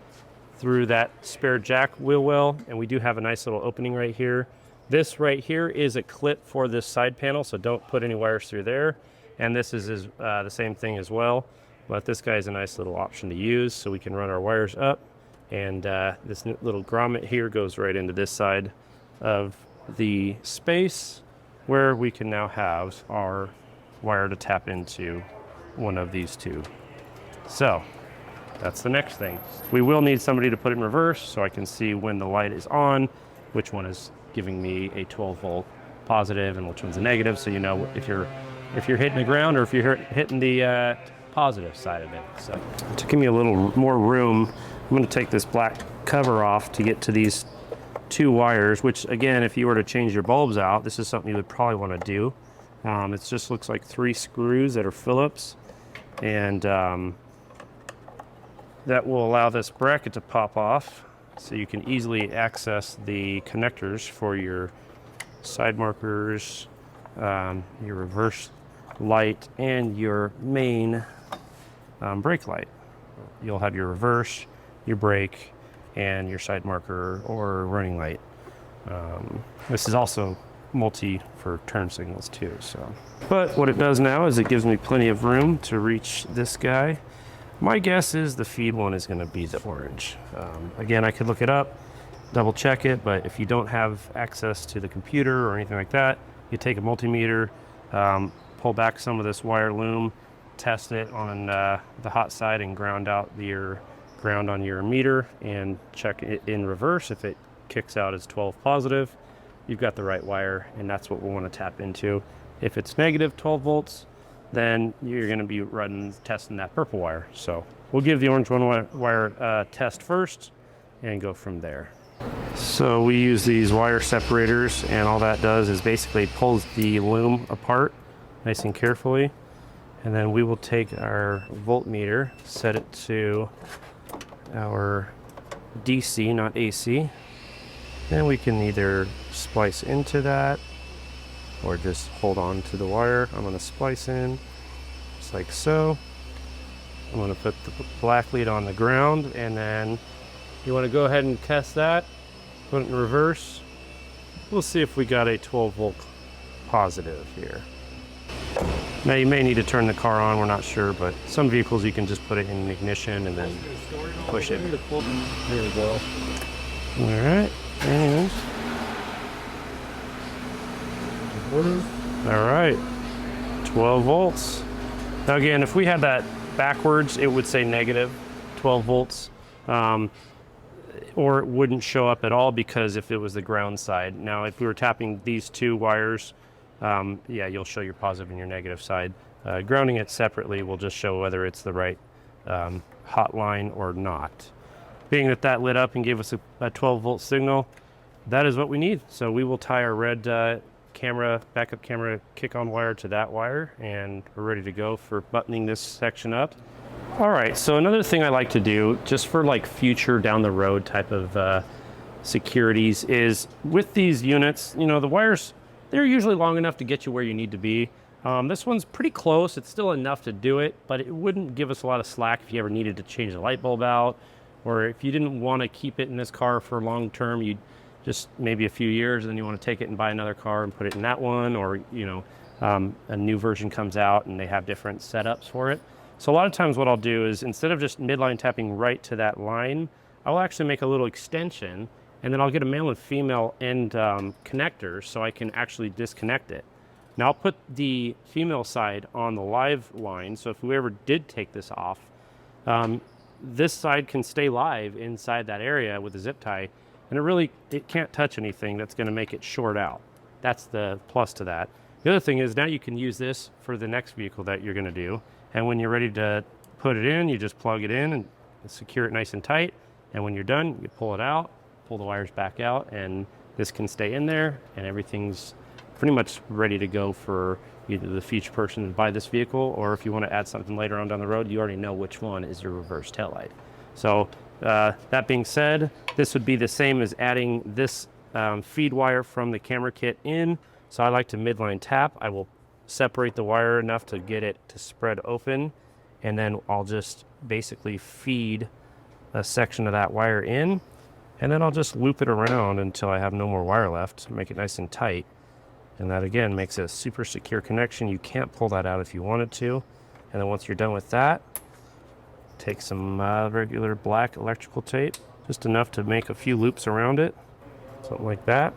through that spare jack wheel well, and we do have a nice little opening right here. This right here is a clip for this side panel, so don't put any wires through there. And this is the same thing as well, but this guy is a nice little option to use, so we can run our wires up. And this little grommet here goes right into this side of the space where we can now have our wire to tap into one of these two. So that's the next thing. We will need somebody to put it in reverse so I can see when the light is on, which one is giving me a 12-volt positive and which one's a negative, so you know if you're hitting the ground or if you're hitting the positive side of it. So to give me a little more room, I'm going to take this black cover off to get to these two wires, which again, if you were to change your bulbs out, this is something you would probably want to do. It just looks like 3 screws that are Phillips, and that will allow this bracket to pop off so you can easily access the connectors for your side markers, your reverse light, and your main brake light. You'll have your reverse, your brake, and your side marker or running light. This is also multi for turn signals too. So, but what it does now is it gives me plenty of room to reach this guy. My guess is the feed one is going to be the orange. Again, I could look it up, double check it, but if you don't have access to the computer or anything like that, you take a multimeter, pull back some of this wire loom, test it on the hot side and ground out your ground on your meter and check it in reverse. If it kicks out as 12 positive, you've got the right wire, and that's what we want to tap into. If it's negative 12 volts, then you're going to be testing that purple wire. So we'll give the orange wire test first and go from there. So we use these wire separators, and all that does is basically pulls the loom apart nice and carefully. And then we will take our voltmeter, set it to our DC, not AC. And we can either splice into that or just hold on to the wire. I'm going to splice in just like so. I'm going to put the black lead on the ground, and then you want to go ahead and test that. Put it in reverse. We'll see if we got a 12 volt positive here. Now you may need to turn the car on, we're not sure, but some vehicles you can just put it in ignition and then push it. There we go. All right, and all right, 12 volts. Now again, if we had that backwards, it would say negative 12 volts, or it wouldn't show up at all because if it was the ground side. Now, if we were tapping these two wires, yeah, you'll show your positive and your negative side. Grounding it separately will just show whether it's the right hot line or not. Being that that lit up and gave us a 12 volt signal, that is what we need. So we will tie our red backup camera kick-on wire to that wire, and we're ready to go for buttoning this section up. All right, so another thing I like to do, just for like future down the road type of securities, is with these units, you know, the wires, they're usually long enough to get you where you need to be. This one's pretty close. It's still enough to do it, but it wouldn't give us a lot of slack if you ever needed to change the light bulb out, or if you didn't want to keep it in this car for long term, you'd just maybe a few years, and then you want to take it and buy another car and put it in that one, or, you know, a new version comes out and they have different setups for it. So a lot of times what I'll do is, instead of just midline tapping right to that line, I'll actually make a little extension, and then I'll get a male and female end connectors so I can actually disconnect it. Now I'll put the female side on the live line, so if we ever did take this off, this side can stay live inside that area with a zip tie, and it can't touch anything that's going to make it short out. That's the plus to that. The other thing is, now you can use this for the next vehicle that you're going to do, and when you're ready to put it in, you just plug it in and secure it nice and tight, and when you're done, you pull it out, pull the wires back out, and this can stay in there, and everything's pretty much ready to go for either the future person to buy this vehicle, or if you want to add something later on down the road, you already know which one is your reverse taillight. So that being said, this would be the same as adding this feed wire from the camera kit in. So I like to midline tap. I will separate the wire enough to get it to spread open, and then I'll just basically feed a section of that wire in, and then I'll just loop it around until I have no more wire left, make it nice and tight. And that again makes it a super secure connection. You can't pull that out if you wanted to. And then once you're done with that, take some regular black electrical tape, just enough to make a few loops around it, something like that.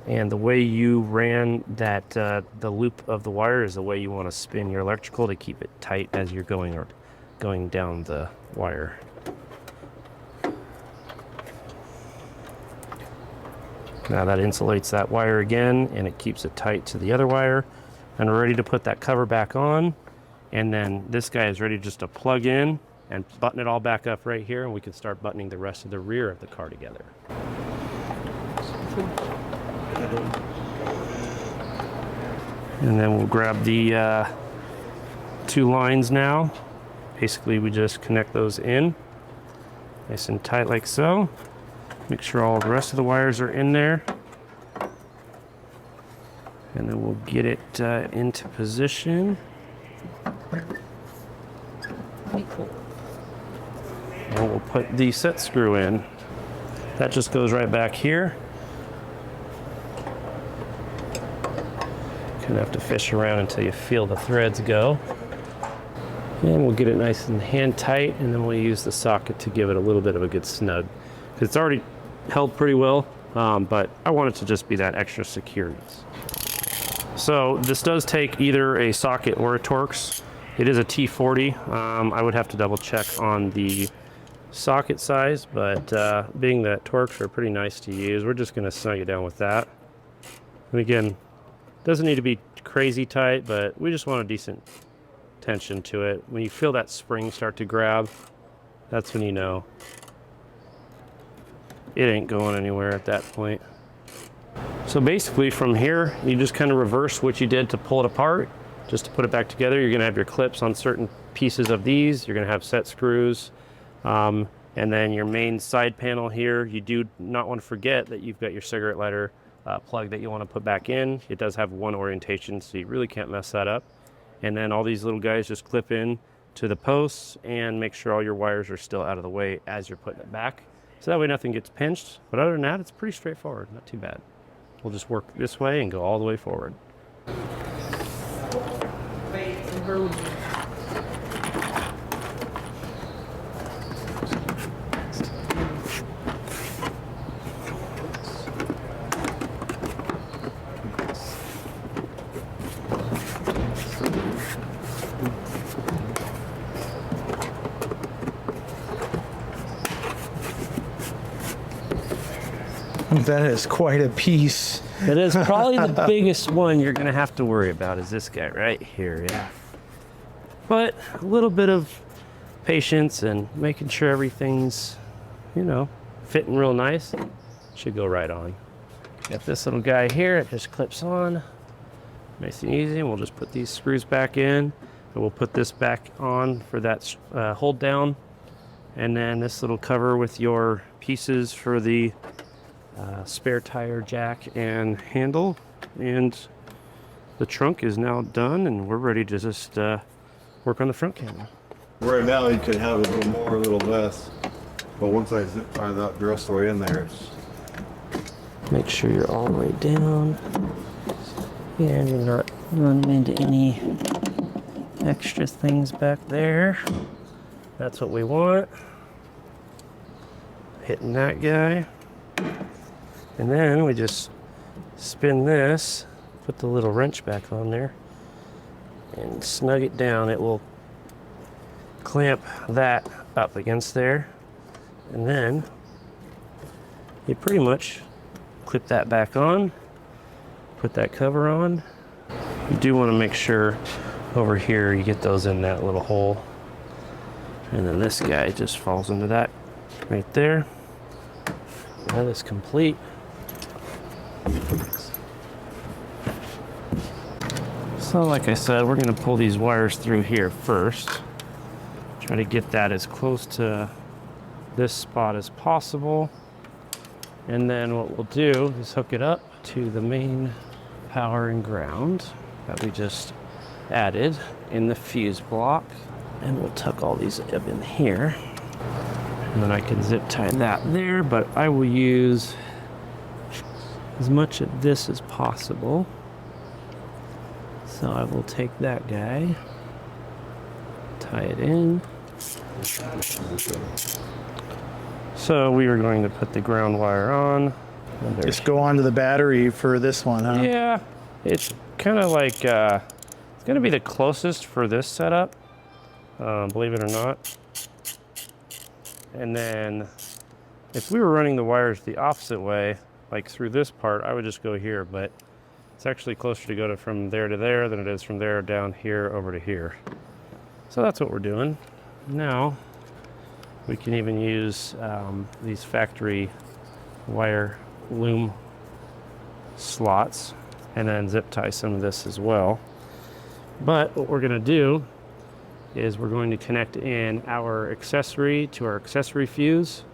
And the way you ran that, the loop of the wire, is the way you want to spin your electrical to keep it tight as you're going down the wire. Now that insulates that wire again, and it keeps it tight to the other wire. And we're ready to put that cover back on. And then this guy is ready just to plug in and button it all back up right here, and we can start buttoning the rest of the rear of the car together. And then we'll grab the two lines now. Basically, we just connect those in nice and tight like so. Make sure all the rest of the wires are in there. And then we'll get it into position. And we'll put the set screw in. That just goes right back here. Gonna have to fish around until you feel the threads go. And we'll get it nice and hand tight, and then we'll use the socket to give it a little bit of a good snug. It's already held pretty well, but I want it to just be that extra security. So this does take either a socket or a Torx. It is a T40. I would have to double check on the socket size, but being that Torx are pretty nice to use, we're just going to snug it down with that. And again, doesn't need to be crazy tight, but we just want a decent tension to it. When you feel that spring start to grab, that's when you know it ain't going anywhere at that point. So basically from here, you just kind of reverse what you did to pull it apart, just to put it back together. You're gonna have your clips on certain pieces of these. You're gonna have set screws. And then your main side panel here, you do not want to forget that you've got your cigarette lighter plug that you want to put back in. It does have one orientation, so you really can't mess that up. And then all these little guys just clip in to the posts and make sure all your wires are still out of the way as you're putting it back. So that way nothing gets pinched. But other than that, it's pretty straightforward, not too bad. We'll just work this way and go all the way forward. That is quite a piece. It is probably the biggest one you're gonna have to worry about is this guy right here, yeah. But a little bit of patience and making sure everything's, you know, fitting real nice, should go right on. Got this little guy here, it just clips on, nice and easy. We'll just put these screws back in, and we'll put this back on for that hold down. And then this little cover with your pieces for the spare tire jack and handle, and the trunk is now done and we're ready to just work on the front camera. Right now you could have a little more, a little less, but once I zip tie that the rest of the way in there, it's... Make sure you're all the way down and you're not running into any extra things back there. That's what we want. Hitting that guy. And then we just spin this, put the little wrench back on there, and snug it down. It will clamp that up against there. And then you pretty much clip that back on, put that cover on. You do want to make sure over here you get those in that little hole. And then this guy just falls into that right there. That is complete. So like I said, we're going to pull these wires through here first. Try to get that as close to this spot as possible. And then what we'll do is hook it up to the main power and ground that we just added in the fuse block. And we'll tuck all these up in here. And then I can zip tie that there, but I will use as much of this as possible. So I will take that guy, tie it in. So we are going to put the ground wire on. Just go onto the battery for this one, huh? Yeah, it's kind of like, it's gonna be the closest for this setup, believe it or not. And then if we were running the wires the opposite way, like through this part, I would just go here, but it's actually closer to go from there to there than it is from there down here over to here. So that's what we're doing. Now, we can even use these factory wire loom slots and then zip tie some of this as well. But what we're gonna do is we're going to connect in our accessory to our accessory fuse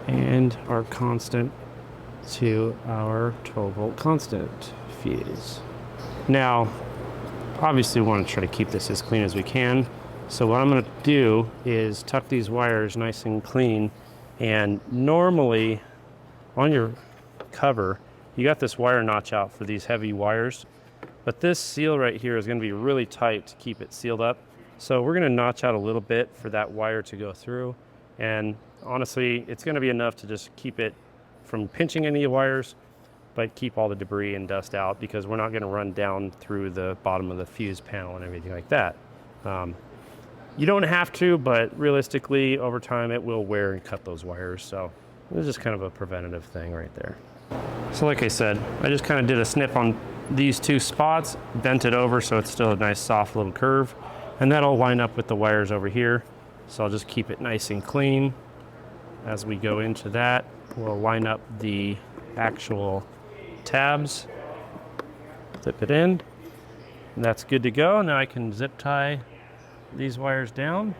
and our constant to our 12 volt constant fuse. Now, obviously we want to try to keep this as clean as we can. So what I'm going to do is tuck these wires nice and clean. And normally on your cover, you got this wire notch out for these heavy wires, but this seal right here is going to be really tight to keep it sealed up. So we're going to notch out a little bit for that wire to go through. And honestly, it's going to be enough to just keep it from pinching any wires, but keep all the debris and dust out, because we're not going to run down through the bottom of the fuse panel and everything like that. You don't have to, but realistically, over time, it will wear and cut those wires. So it's just kind of a preventative thing right there. So like I said, I just kind of did a snip on these two spots, bent it over so it's still a nice soft little curve, and that'll line up with the wires over here. So I'll just keep it nice and clean. As we go into that, we'll line up the actual tabs, flip it in, and that's good to go. Now I can zip tie these wires down,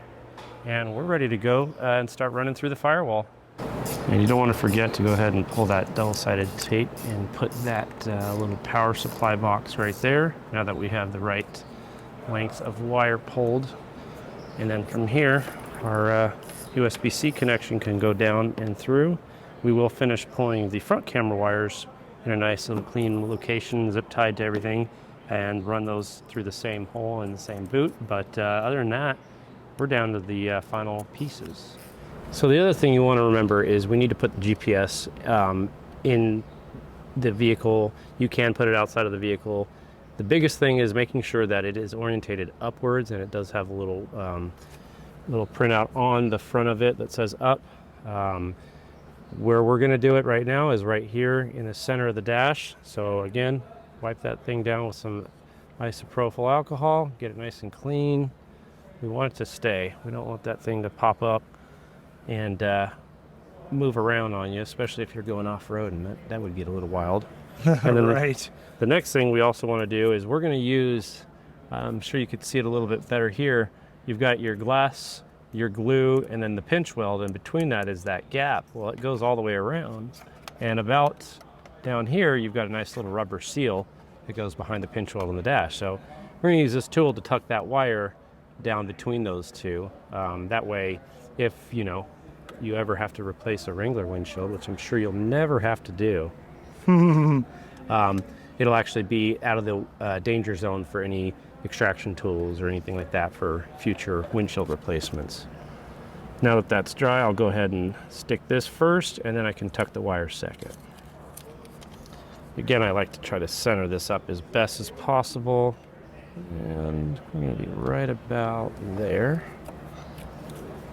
and we're ready to go and start running through the firewall. And you don't want to forget to go ahead and pull that double-sided tape and put that little power supply box right there, now that we have the right length of wire pulled. And then from here, our USB-C connection can go down and through. We will finish pulling the front camera wires in a nice little clean location, zip tied to everything, and run those through the same hole in the same boot. But other than that, we're down to the final pieces. So the other thing you want to remember is we need to put the GPS in the vehicle. You can put it outside of the vehicle. The biggest thing is making sure that it is orientated upwards, and it does have a little printout on the front of it that says up. Where we're going to do it right now is right here in the center of the dash. So again, wipe that thing down with some isopropyl alcohol, get it nice and clean. We want it to stay. We don't want that thing to pop up and move around on you, especially if you're going off-road, and that would get a little wild. And then Right. the next thing we also want to do is we're going to use, I'm sure you could see it a little bit better here, you've got your glass, your glue, and then the pinch weld, and between that is that gap. Well, it goes all the way around, and about down here you've got a nice little rubber seal that goes behind the pinch weld on the dash. So we're going to use this tool to tuck that wire down between those two. That way, if you ever have to replace a Wrangler windshield, which I'm sure you'll never have to do, it'll actually be out of the danger zone for any extraction tools or anything like that for future windshield replacements. Now that that's dry, I'll go ahead and stick this first, and then I can tuck the wire second. Again, I like to try to center this up as best as possible, and I'm going to be right about there.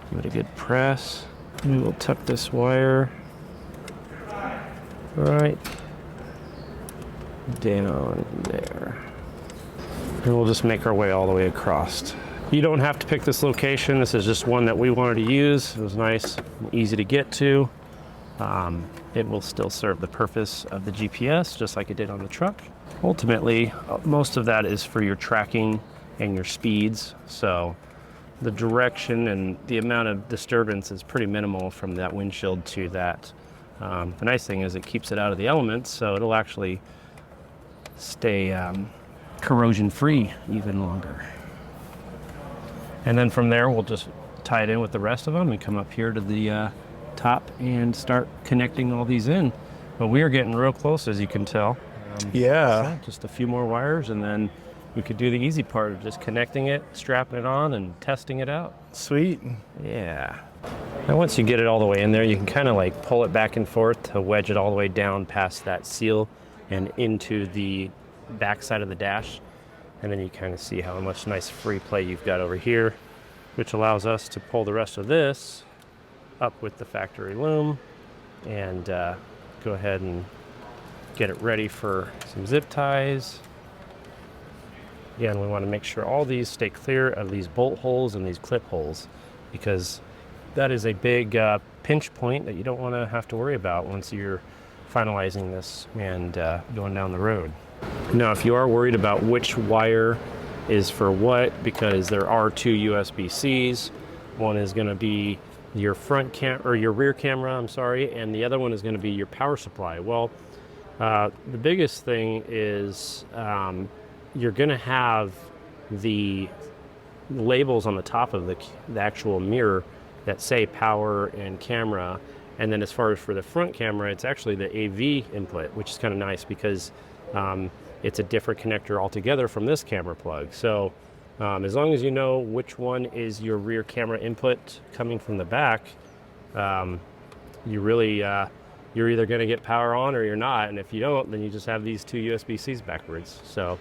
Give it a good press. We will tuck this wire right down there. And we'll just make our way all the way across. You don't have to pick this location. This is just one that we wanted to use. It was nice and easy to get to. It will still serve the purpose of the GPS, just like it did on the truck. Ultimately, most of that is for your tracking and your speeds. So the direction and the amount of disturbance is pretty minimal from that windshield to that. The nice thing is it keeps it out of the elements, so it'll actually stay corrosion free even longer. And then from there, we'll just tie it in with the rest of them and come up here to the top and start connecting all these in. But we are getting real close, as you can tell. Yeah. Just a few more wires, and then we could do the easy part of just connecting it, strapping it on, and testing it out. Sweet. Yeah. Now once you get it all the way in there, you can kind of like pull it back and forth to wedge it all the way down past that seal and into the back side of the dash. And then you kind of see how much nice free play you've got over here, which allows us to pull the rest of this up with the factory loom and go ahead and get it ready for some zip ties. Again, we want to make sure all these stay clear of these bolt holes and these clip holes, because that is a big pinch point that you don't want to have to worry about once you're finalizing this and going down the road. Now, if you are worried about which wire is for what, because there are two USB-Cs, one is going to be your front cam or your rear camera, I'm sorry, and the other one is going to be your power supply. Well, the biggest thing is you're going to have the labels on the top of the actual mirror that say power and camera. And then as far as for the front camera, it's actually the AV input, which is kind of nice because it's a different connector altogether from this camera plug. So as long as you know which one is your rear camera input coming from the back, you you're either going to get power on or you're not. And if you don't, then you just have these two USB-Cs backwards. So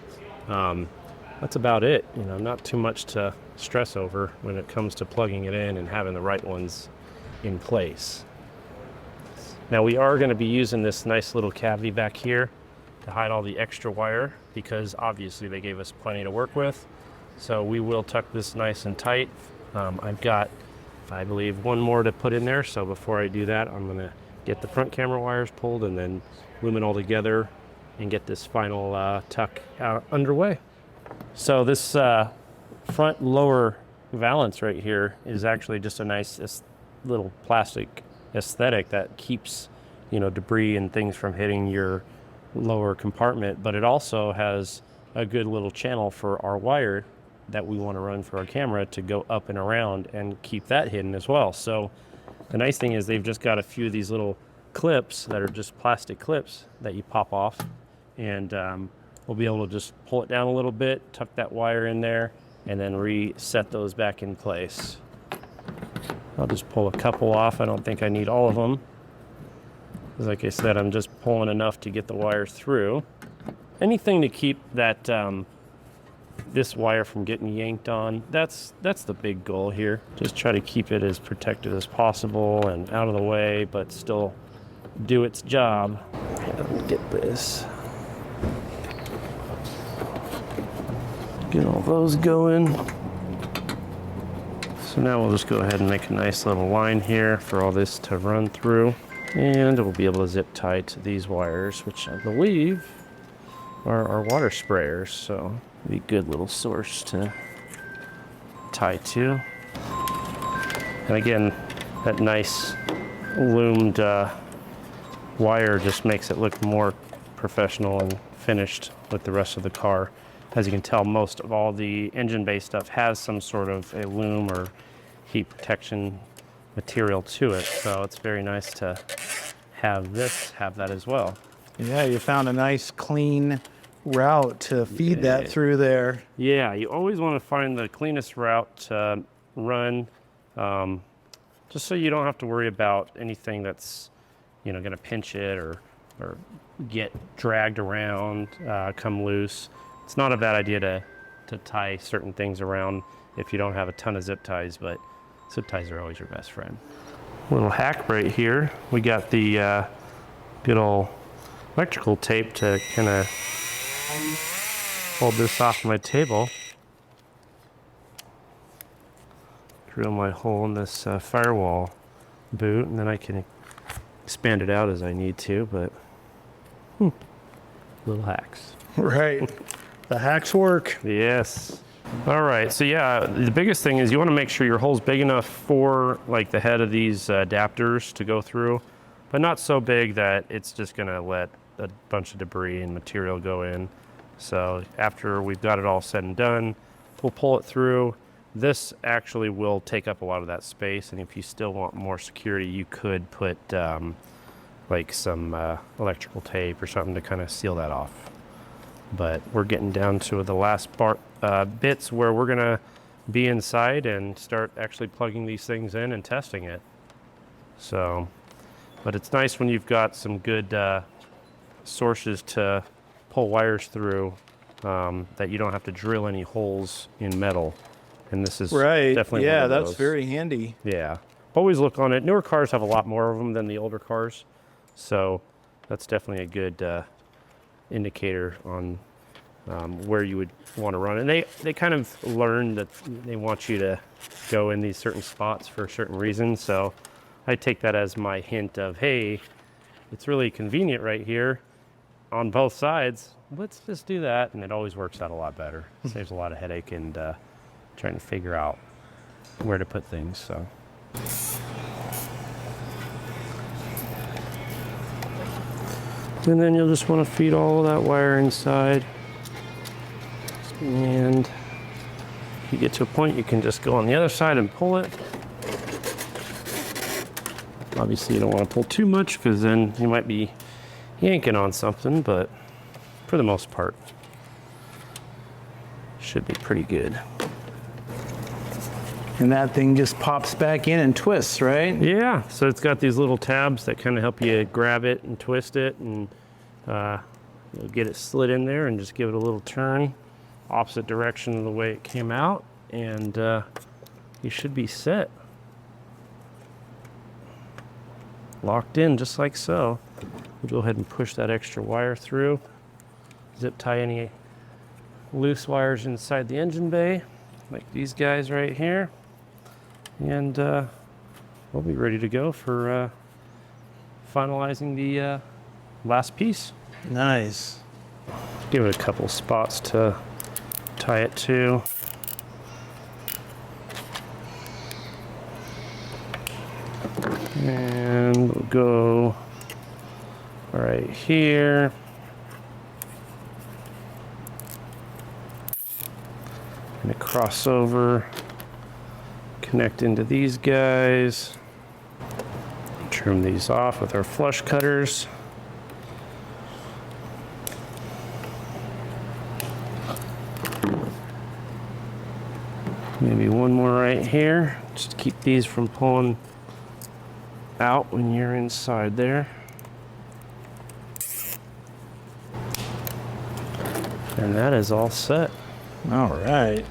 that's about it. You know, not too much to stress over when it comes to plugging it in and having the right ones in place. Now we are going to be using this nice little cavity back here to hide all the extra wire, because obviously they gave us plenty to work with. So we will tuck this nice and tight. I've got, I believe, one more to put in there. So before I do that, I'm going to get the front camera wires pulled and then loom it all together and get this final tuck underway. So this front lower valance right here is actually just a nice little plastic aesthetic that keeps, you know, debris and things from hitting your lower compartment, but it also has a good little channel for our wire that we want to run for our camera to go up and around and keep that hidden as well. So the nice thing is they've just got a few of these little clips that are just plastic clips that you pop off, and we'll be able to just pull it down a little bit, tuck that wire in there, and then reset those back in place. I'll just pull a couple off. I don't think I need all of them. Like I said, I'm just pulling enough to get the wire through. Anything to keep that this wire from getting yanked on, that's the big goal here. Just try to keep it as protected as possible and out of the way, but still do its job. Get this. Get all those going. So now we'll just go ahead and make a nice little line here for all this to run through. And we'll be able to zip tie to these wires, which I believe are our water sprayers. So it'll be a good little source to tie to. And again, that nice loomed wire just makes it look more professional and finished with the rest of the car. As you can tell, most of all the engine-based stuff has some sort of a loom or heat protection material to it, so it's very nice to have that as well. Yeah, you found a nice clean route to feed that through there. Yeah, you always want to find the cleanest route to run, just so you don't have to worry about anything that's, you know, going to pinch it or get dragged around, come loose. It's not a bad idea to tie certain things around if you don't have a ton of zip ties, but zip ties are always your best friend. Little hack right here. We got the good old electrical tape to kind of hold this off my table. Drill my hole in this firewall boot, and then I can expand it out as I need to, but little hacks. Right. The hacks work. Yes. All right, so yeah, the biggest thing is you want to make sure your hole's big enough for like the head of these adapters to go through, but not so big that it's just going to let a bunch of debris and material go in. So after we've got it all said and done, we'll pull it through. This actually will take up a lot of that space, and if you still want more security, you could put like some electrical tape or something to kind of seal that off. But we're getting down to the last bits where we're gonna be inside and start actually plugging these things in and testing it. So, but it's nice when you've got some good sources to pull wires through, that you don't have to drill any holes in metal. And this is definitely one of that's those. very handy. Yeah, always look on it. Newer cars have a lot more of them than the older cars, so that's definitely a good indicator on where you would want to run. And they kind of learn that they want you to go in these certain spots for certain reasons. So I take that as my hint of, hey, it's really convenient right here on both sides. Let's just do that. And it always works out a lot better. It saves a lot of headache and trying to figure out where to put things. So. And then you'll just want to feed all of that wire inside. And if you get to a point, you can just go on the other side and pull it. Obviously, you don't want to pull too much because then you might be yanking on something, but for the most part, should be pretty good. And that thing just pops back in and twists, right? Yeah, so it's got these little tabs that kind of help you grab it and twist it, and you'll get it slid in there and just give it a little turn, opposite direction of the way it came out, and you should be set. Locked in just like so. We'll go ahead and push that extra wire through, zip tie any loose wires inside the engine bay, like these guys right here. And we'll be ready to go for finalizing the last piece. Nice. Give it a couple spots to tie it to. And we'll go right here. And a crossover. Connect into these guys. Trim these off with our flush cutters. Maybe one more right here. Just keep these from pulling out when you're inside there. And that is all set. All right.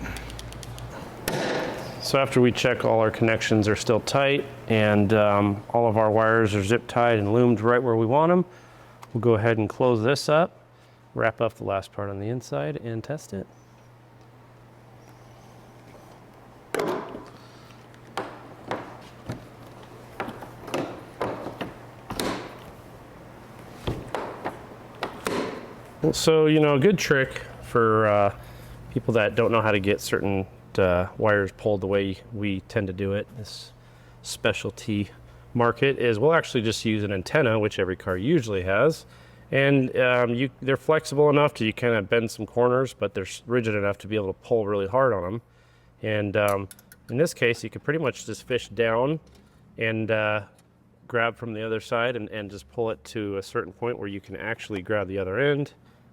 So after we check all our connections are still tight and all of our wires are zip tied and loomed right where we want them, we'll go ahead and close this up, wrap up the last part on the inside, and test it. So, you know, a good trick for people that don't know how to get certain wires pulled the way we tend to do it, this specialty market, is we'll actually just use an antenna, which every car usually has, and they're flexible enough to you kind of bend some corners, but they're rigid enough to be able to pull really hard on them. And in this case, you can pretty much just fish down and grab from the other side and just pull it to a certain point where you can actually grab the other end,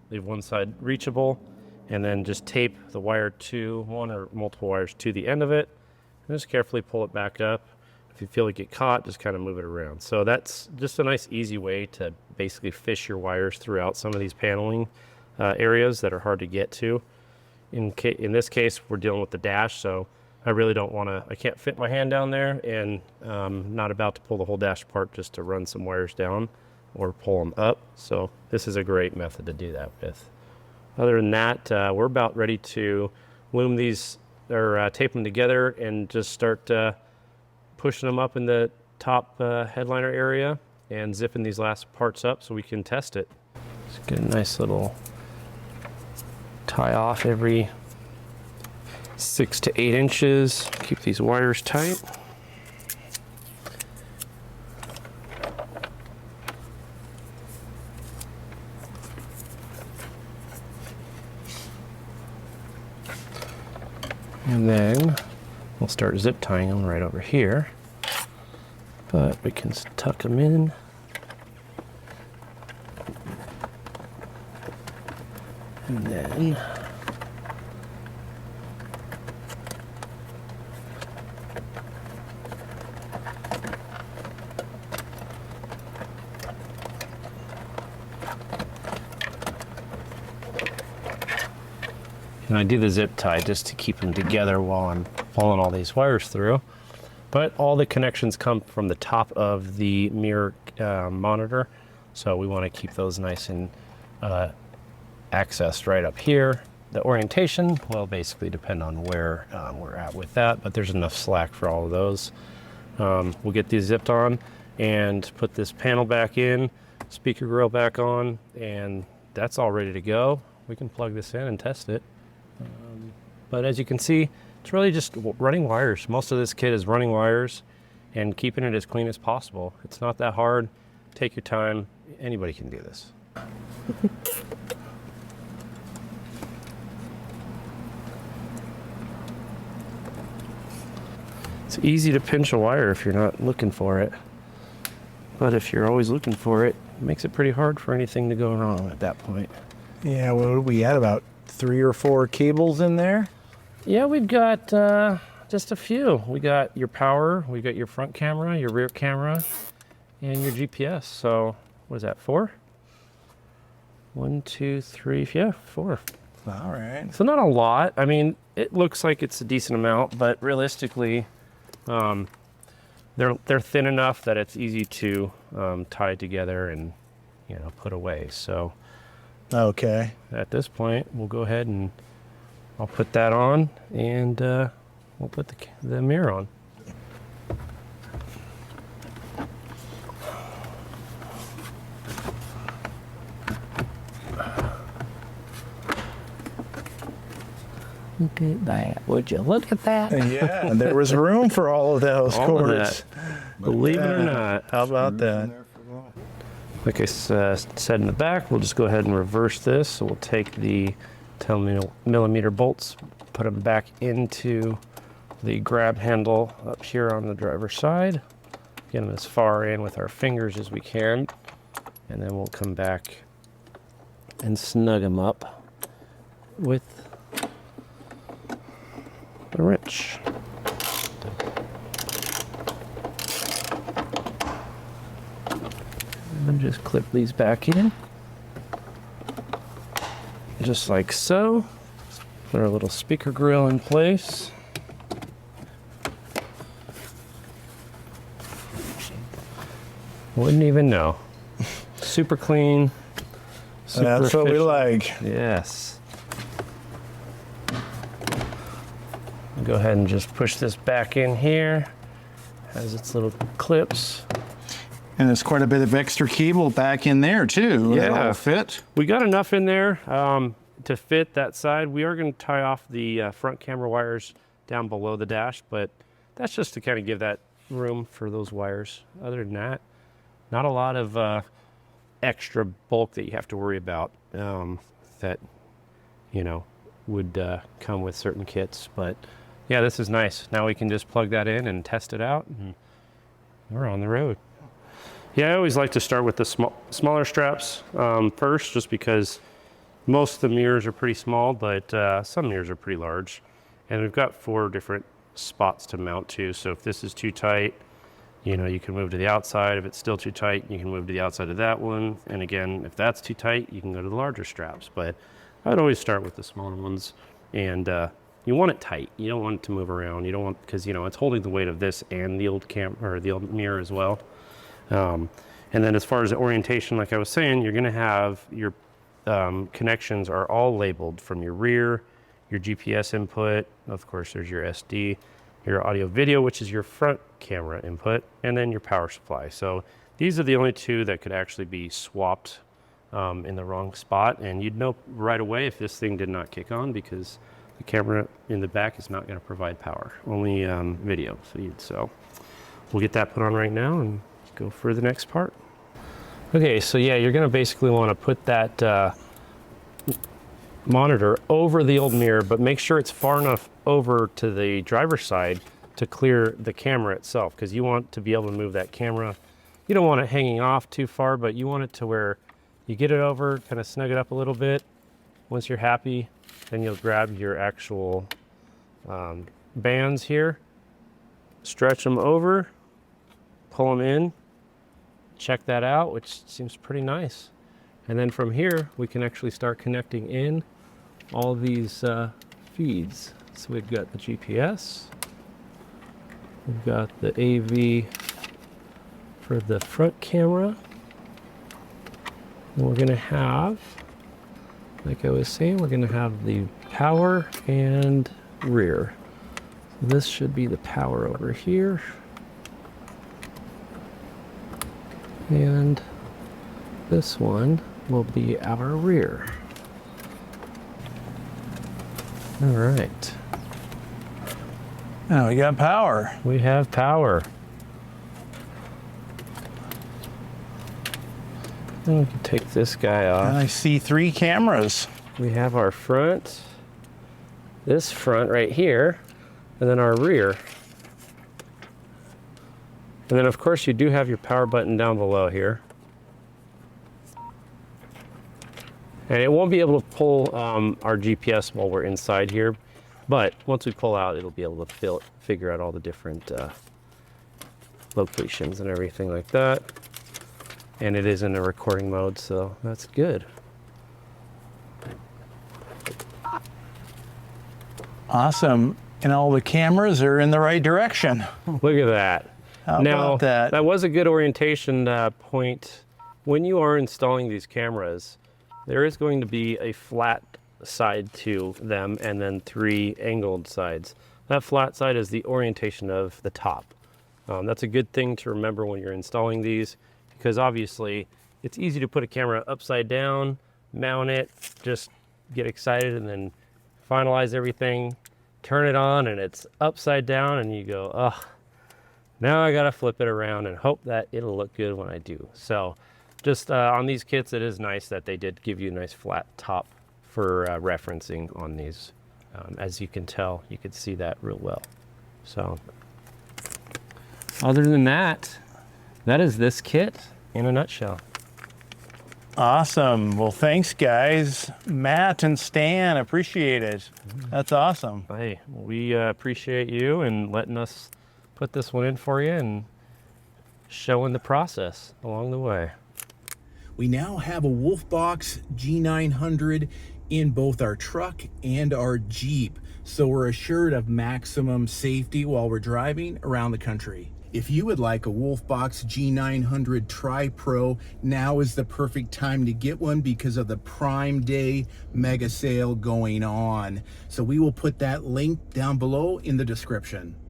leave one side reachable, and then just tape the wire to one or multiple wires to the end of it, and just carefully pull it back up. If you feel it get caught, just kind of move it around. So that's just a nice easy way to basically fish your wires throughout some of these paneling areas that are hard to get to. In this case, we're dealing with the dash, so I really don't want to, I can't fit my hand down there, and not about to pull the whole dash apart just to run some wires down or pull them up. So this is a great method to do that with. Other than that, we're about ready to loom these or tape them together and just start pushing them up in the top headliner area and zipping these last parts up so we can test it. Just get a nice little tie off every 6 to 8 inches. Keep these wires tight. And then we'll start zip tying them right over here, but we can tuck them in. And then and I do the zip tie just to keep them together while I'm pulling all these wires through. But all the connections come from the top of the mirror monitor, so we want to keep those nice and accessed right up here. The orientation will basically depend on where we're at with that, but there's enough slack for all of those. We'll get these zipped on and put this panel back in, speaker grill back on, and that's all ready to go. We can plug this in and test it. But as you can see, it's really just running wires. Most of this kit is running wires and keeping it as clean as possible. It's not that hard. Take your time. Anybody can do this. It's easy to pinch a wire if you're not looking for it. But if you're always looking for it, it makes it pretty hard for anything to go wrong at that point. Yeah, what are we at, about 3 or 4 cables in there? Yeah, we've got just a few. We got your power, we got your front camera, your rear camera, and your GPS. So what is that, 4? 1, 2, 3, yeah, 4. All right. So not a lot. I mean, it looks like it's a decent amount, but realistically, they're thin enough that it's easy to tie together and, you know, put away. So Okay. at this point, we'll go ahead and I'll put that on, and we'll put the mirror on. Look at that. Would you look at that? Yeah, and there was room for all of those All of cords. Believe it or not. How about that? Like I said in the back, we'll just go ahead and reverse this. So we'll take the 10mm bolts, put them back into the grab handle up here on the driver's side. Get them as far in with our fingers as we can. And then we'll come back and snug them up with the wrench. And just clip these back in, just like so. Put our little speaker grill in place. Wouldn't even know. Super clean. Super That's what we efficient. like. Yes. Go ahead and just push this back in here. Has its little clips. And there's quite a bit of extra cable back in there too. Yeah. That'll fit. We got enough in there to fit that side. We are going to tie off the front camera wires down below the dash, but that's just to kind of give that room for those wires. Other than that, not a lot of extra bulk that you have to worry about that, you know, would come with certain kits. But yeah, this is nice. Now we can just plug that in and test it out, and we're on the road. Yeah, I always like to start with the smaller straps first, just because most of the mirrors are pretty small, but some mirrors are pretty large. And we've got 4 different spots to mount to. So if this is too tight, you know, you can move to the outside. If it's still too tight, you can move to the outside of that one. And again, if that's too tight, you can go to the larger straps. But I'd always start with the smaller ones. And you want it tight. You don't want it to move around. You don't want, because, you know, it's holding the weight of this and the old or the old mirror as well. And then as far as the orientation, like I was saying, you're going to have your connections are all labeled from your rear, your GPS input, of course there's your SD, your audio video, which is your front camera input, and then your power supply. So these are the only 2 that could actually be swapped in the wrong spot, and you'd know right away if this thing did not kick on, because the camera in the back is not going to provide power, only video feed. So we'll get that put on right now and go for the next part. Okay, so yeah, you're gonna basically wanna put that monitor over the old mirror, but make sure it's far enough over to the driver's side to clear the camera itself, because you want to be able to move that camera. You don't want it hanging off too far, but you want it to where you get it over, kind of snug it up a little bit. Once you're happy, then you'll grab your actual bands here, stretch them over, pull them in, check that out, which seems pretty nice. And then from here, we can actually start connecting in all these feeds. So we've got the GPS, we've got the AV for the front camera, and we're gonna have, like I was saying, we're gonna have the power and rear. So this should be the power over here. And this one will be our rear. All right. Now we got power. We have power. And we can take this guy And off. I see 3 cameras. We have our front, this front right here, and then our rear. And then of course you do have your power button down below here. And it won't be able to pull our GPS while we're inside here. But once we pull out, it'll be able to figure out all the different locations and everything like that. And it is in a recording mode, so that's good. Awesome. And all the cameras are in the right direction. Look at that. How Now, about that? that was a good orientation point. When you are installing these cameras, there is going to be a flat side to them and then 3 angled sides. That flat side is the orientation of the top. That's a good thing to remember when you're installing these, because obviously it's easy to put a camera upside down, mount it, just get excited and then finalize everything, turn it on and it's upside down and you go, oh, now I gotta flip it around and hope that it'll look good when I do. So just on these kits, it is nice that they did give you a nice flat top for referencing on these. As you can tell, you could see that real well. So other than that, that is this kit in a nutshell. Awesome. Well, thanks, guys. Matt and Stan, appreciate it. That's awesome. Hey, we appreciate you and letting us put this one in for you and showing the process along the way. We now have a Wolfbox G900 in both our truck and our Jeep, so we're assured of maximum safety while we're driving around the country. If you would like a Wolfbox G900 TriPro, now is the perfect time to get one because of the Prime Day mega sale going on. So we will put that link down below in the description.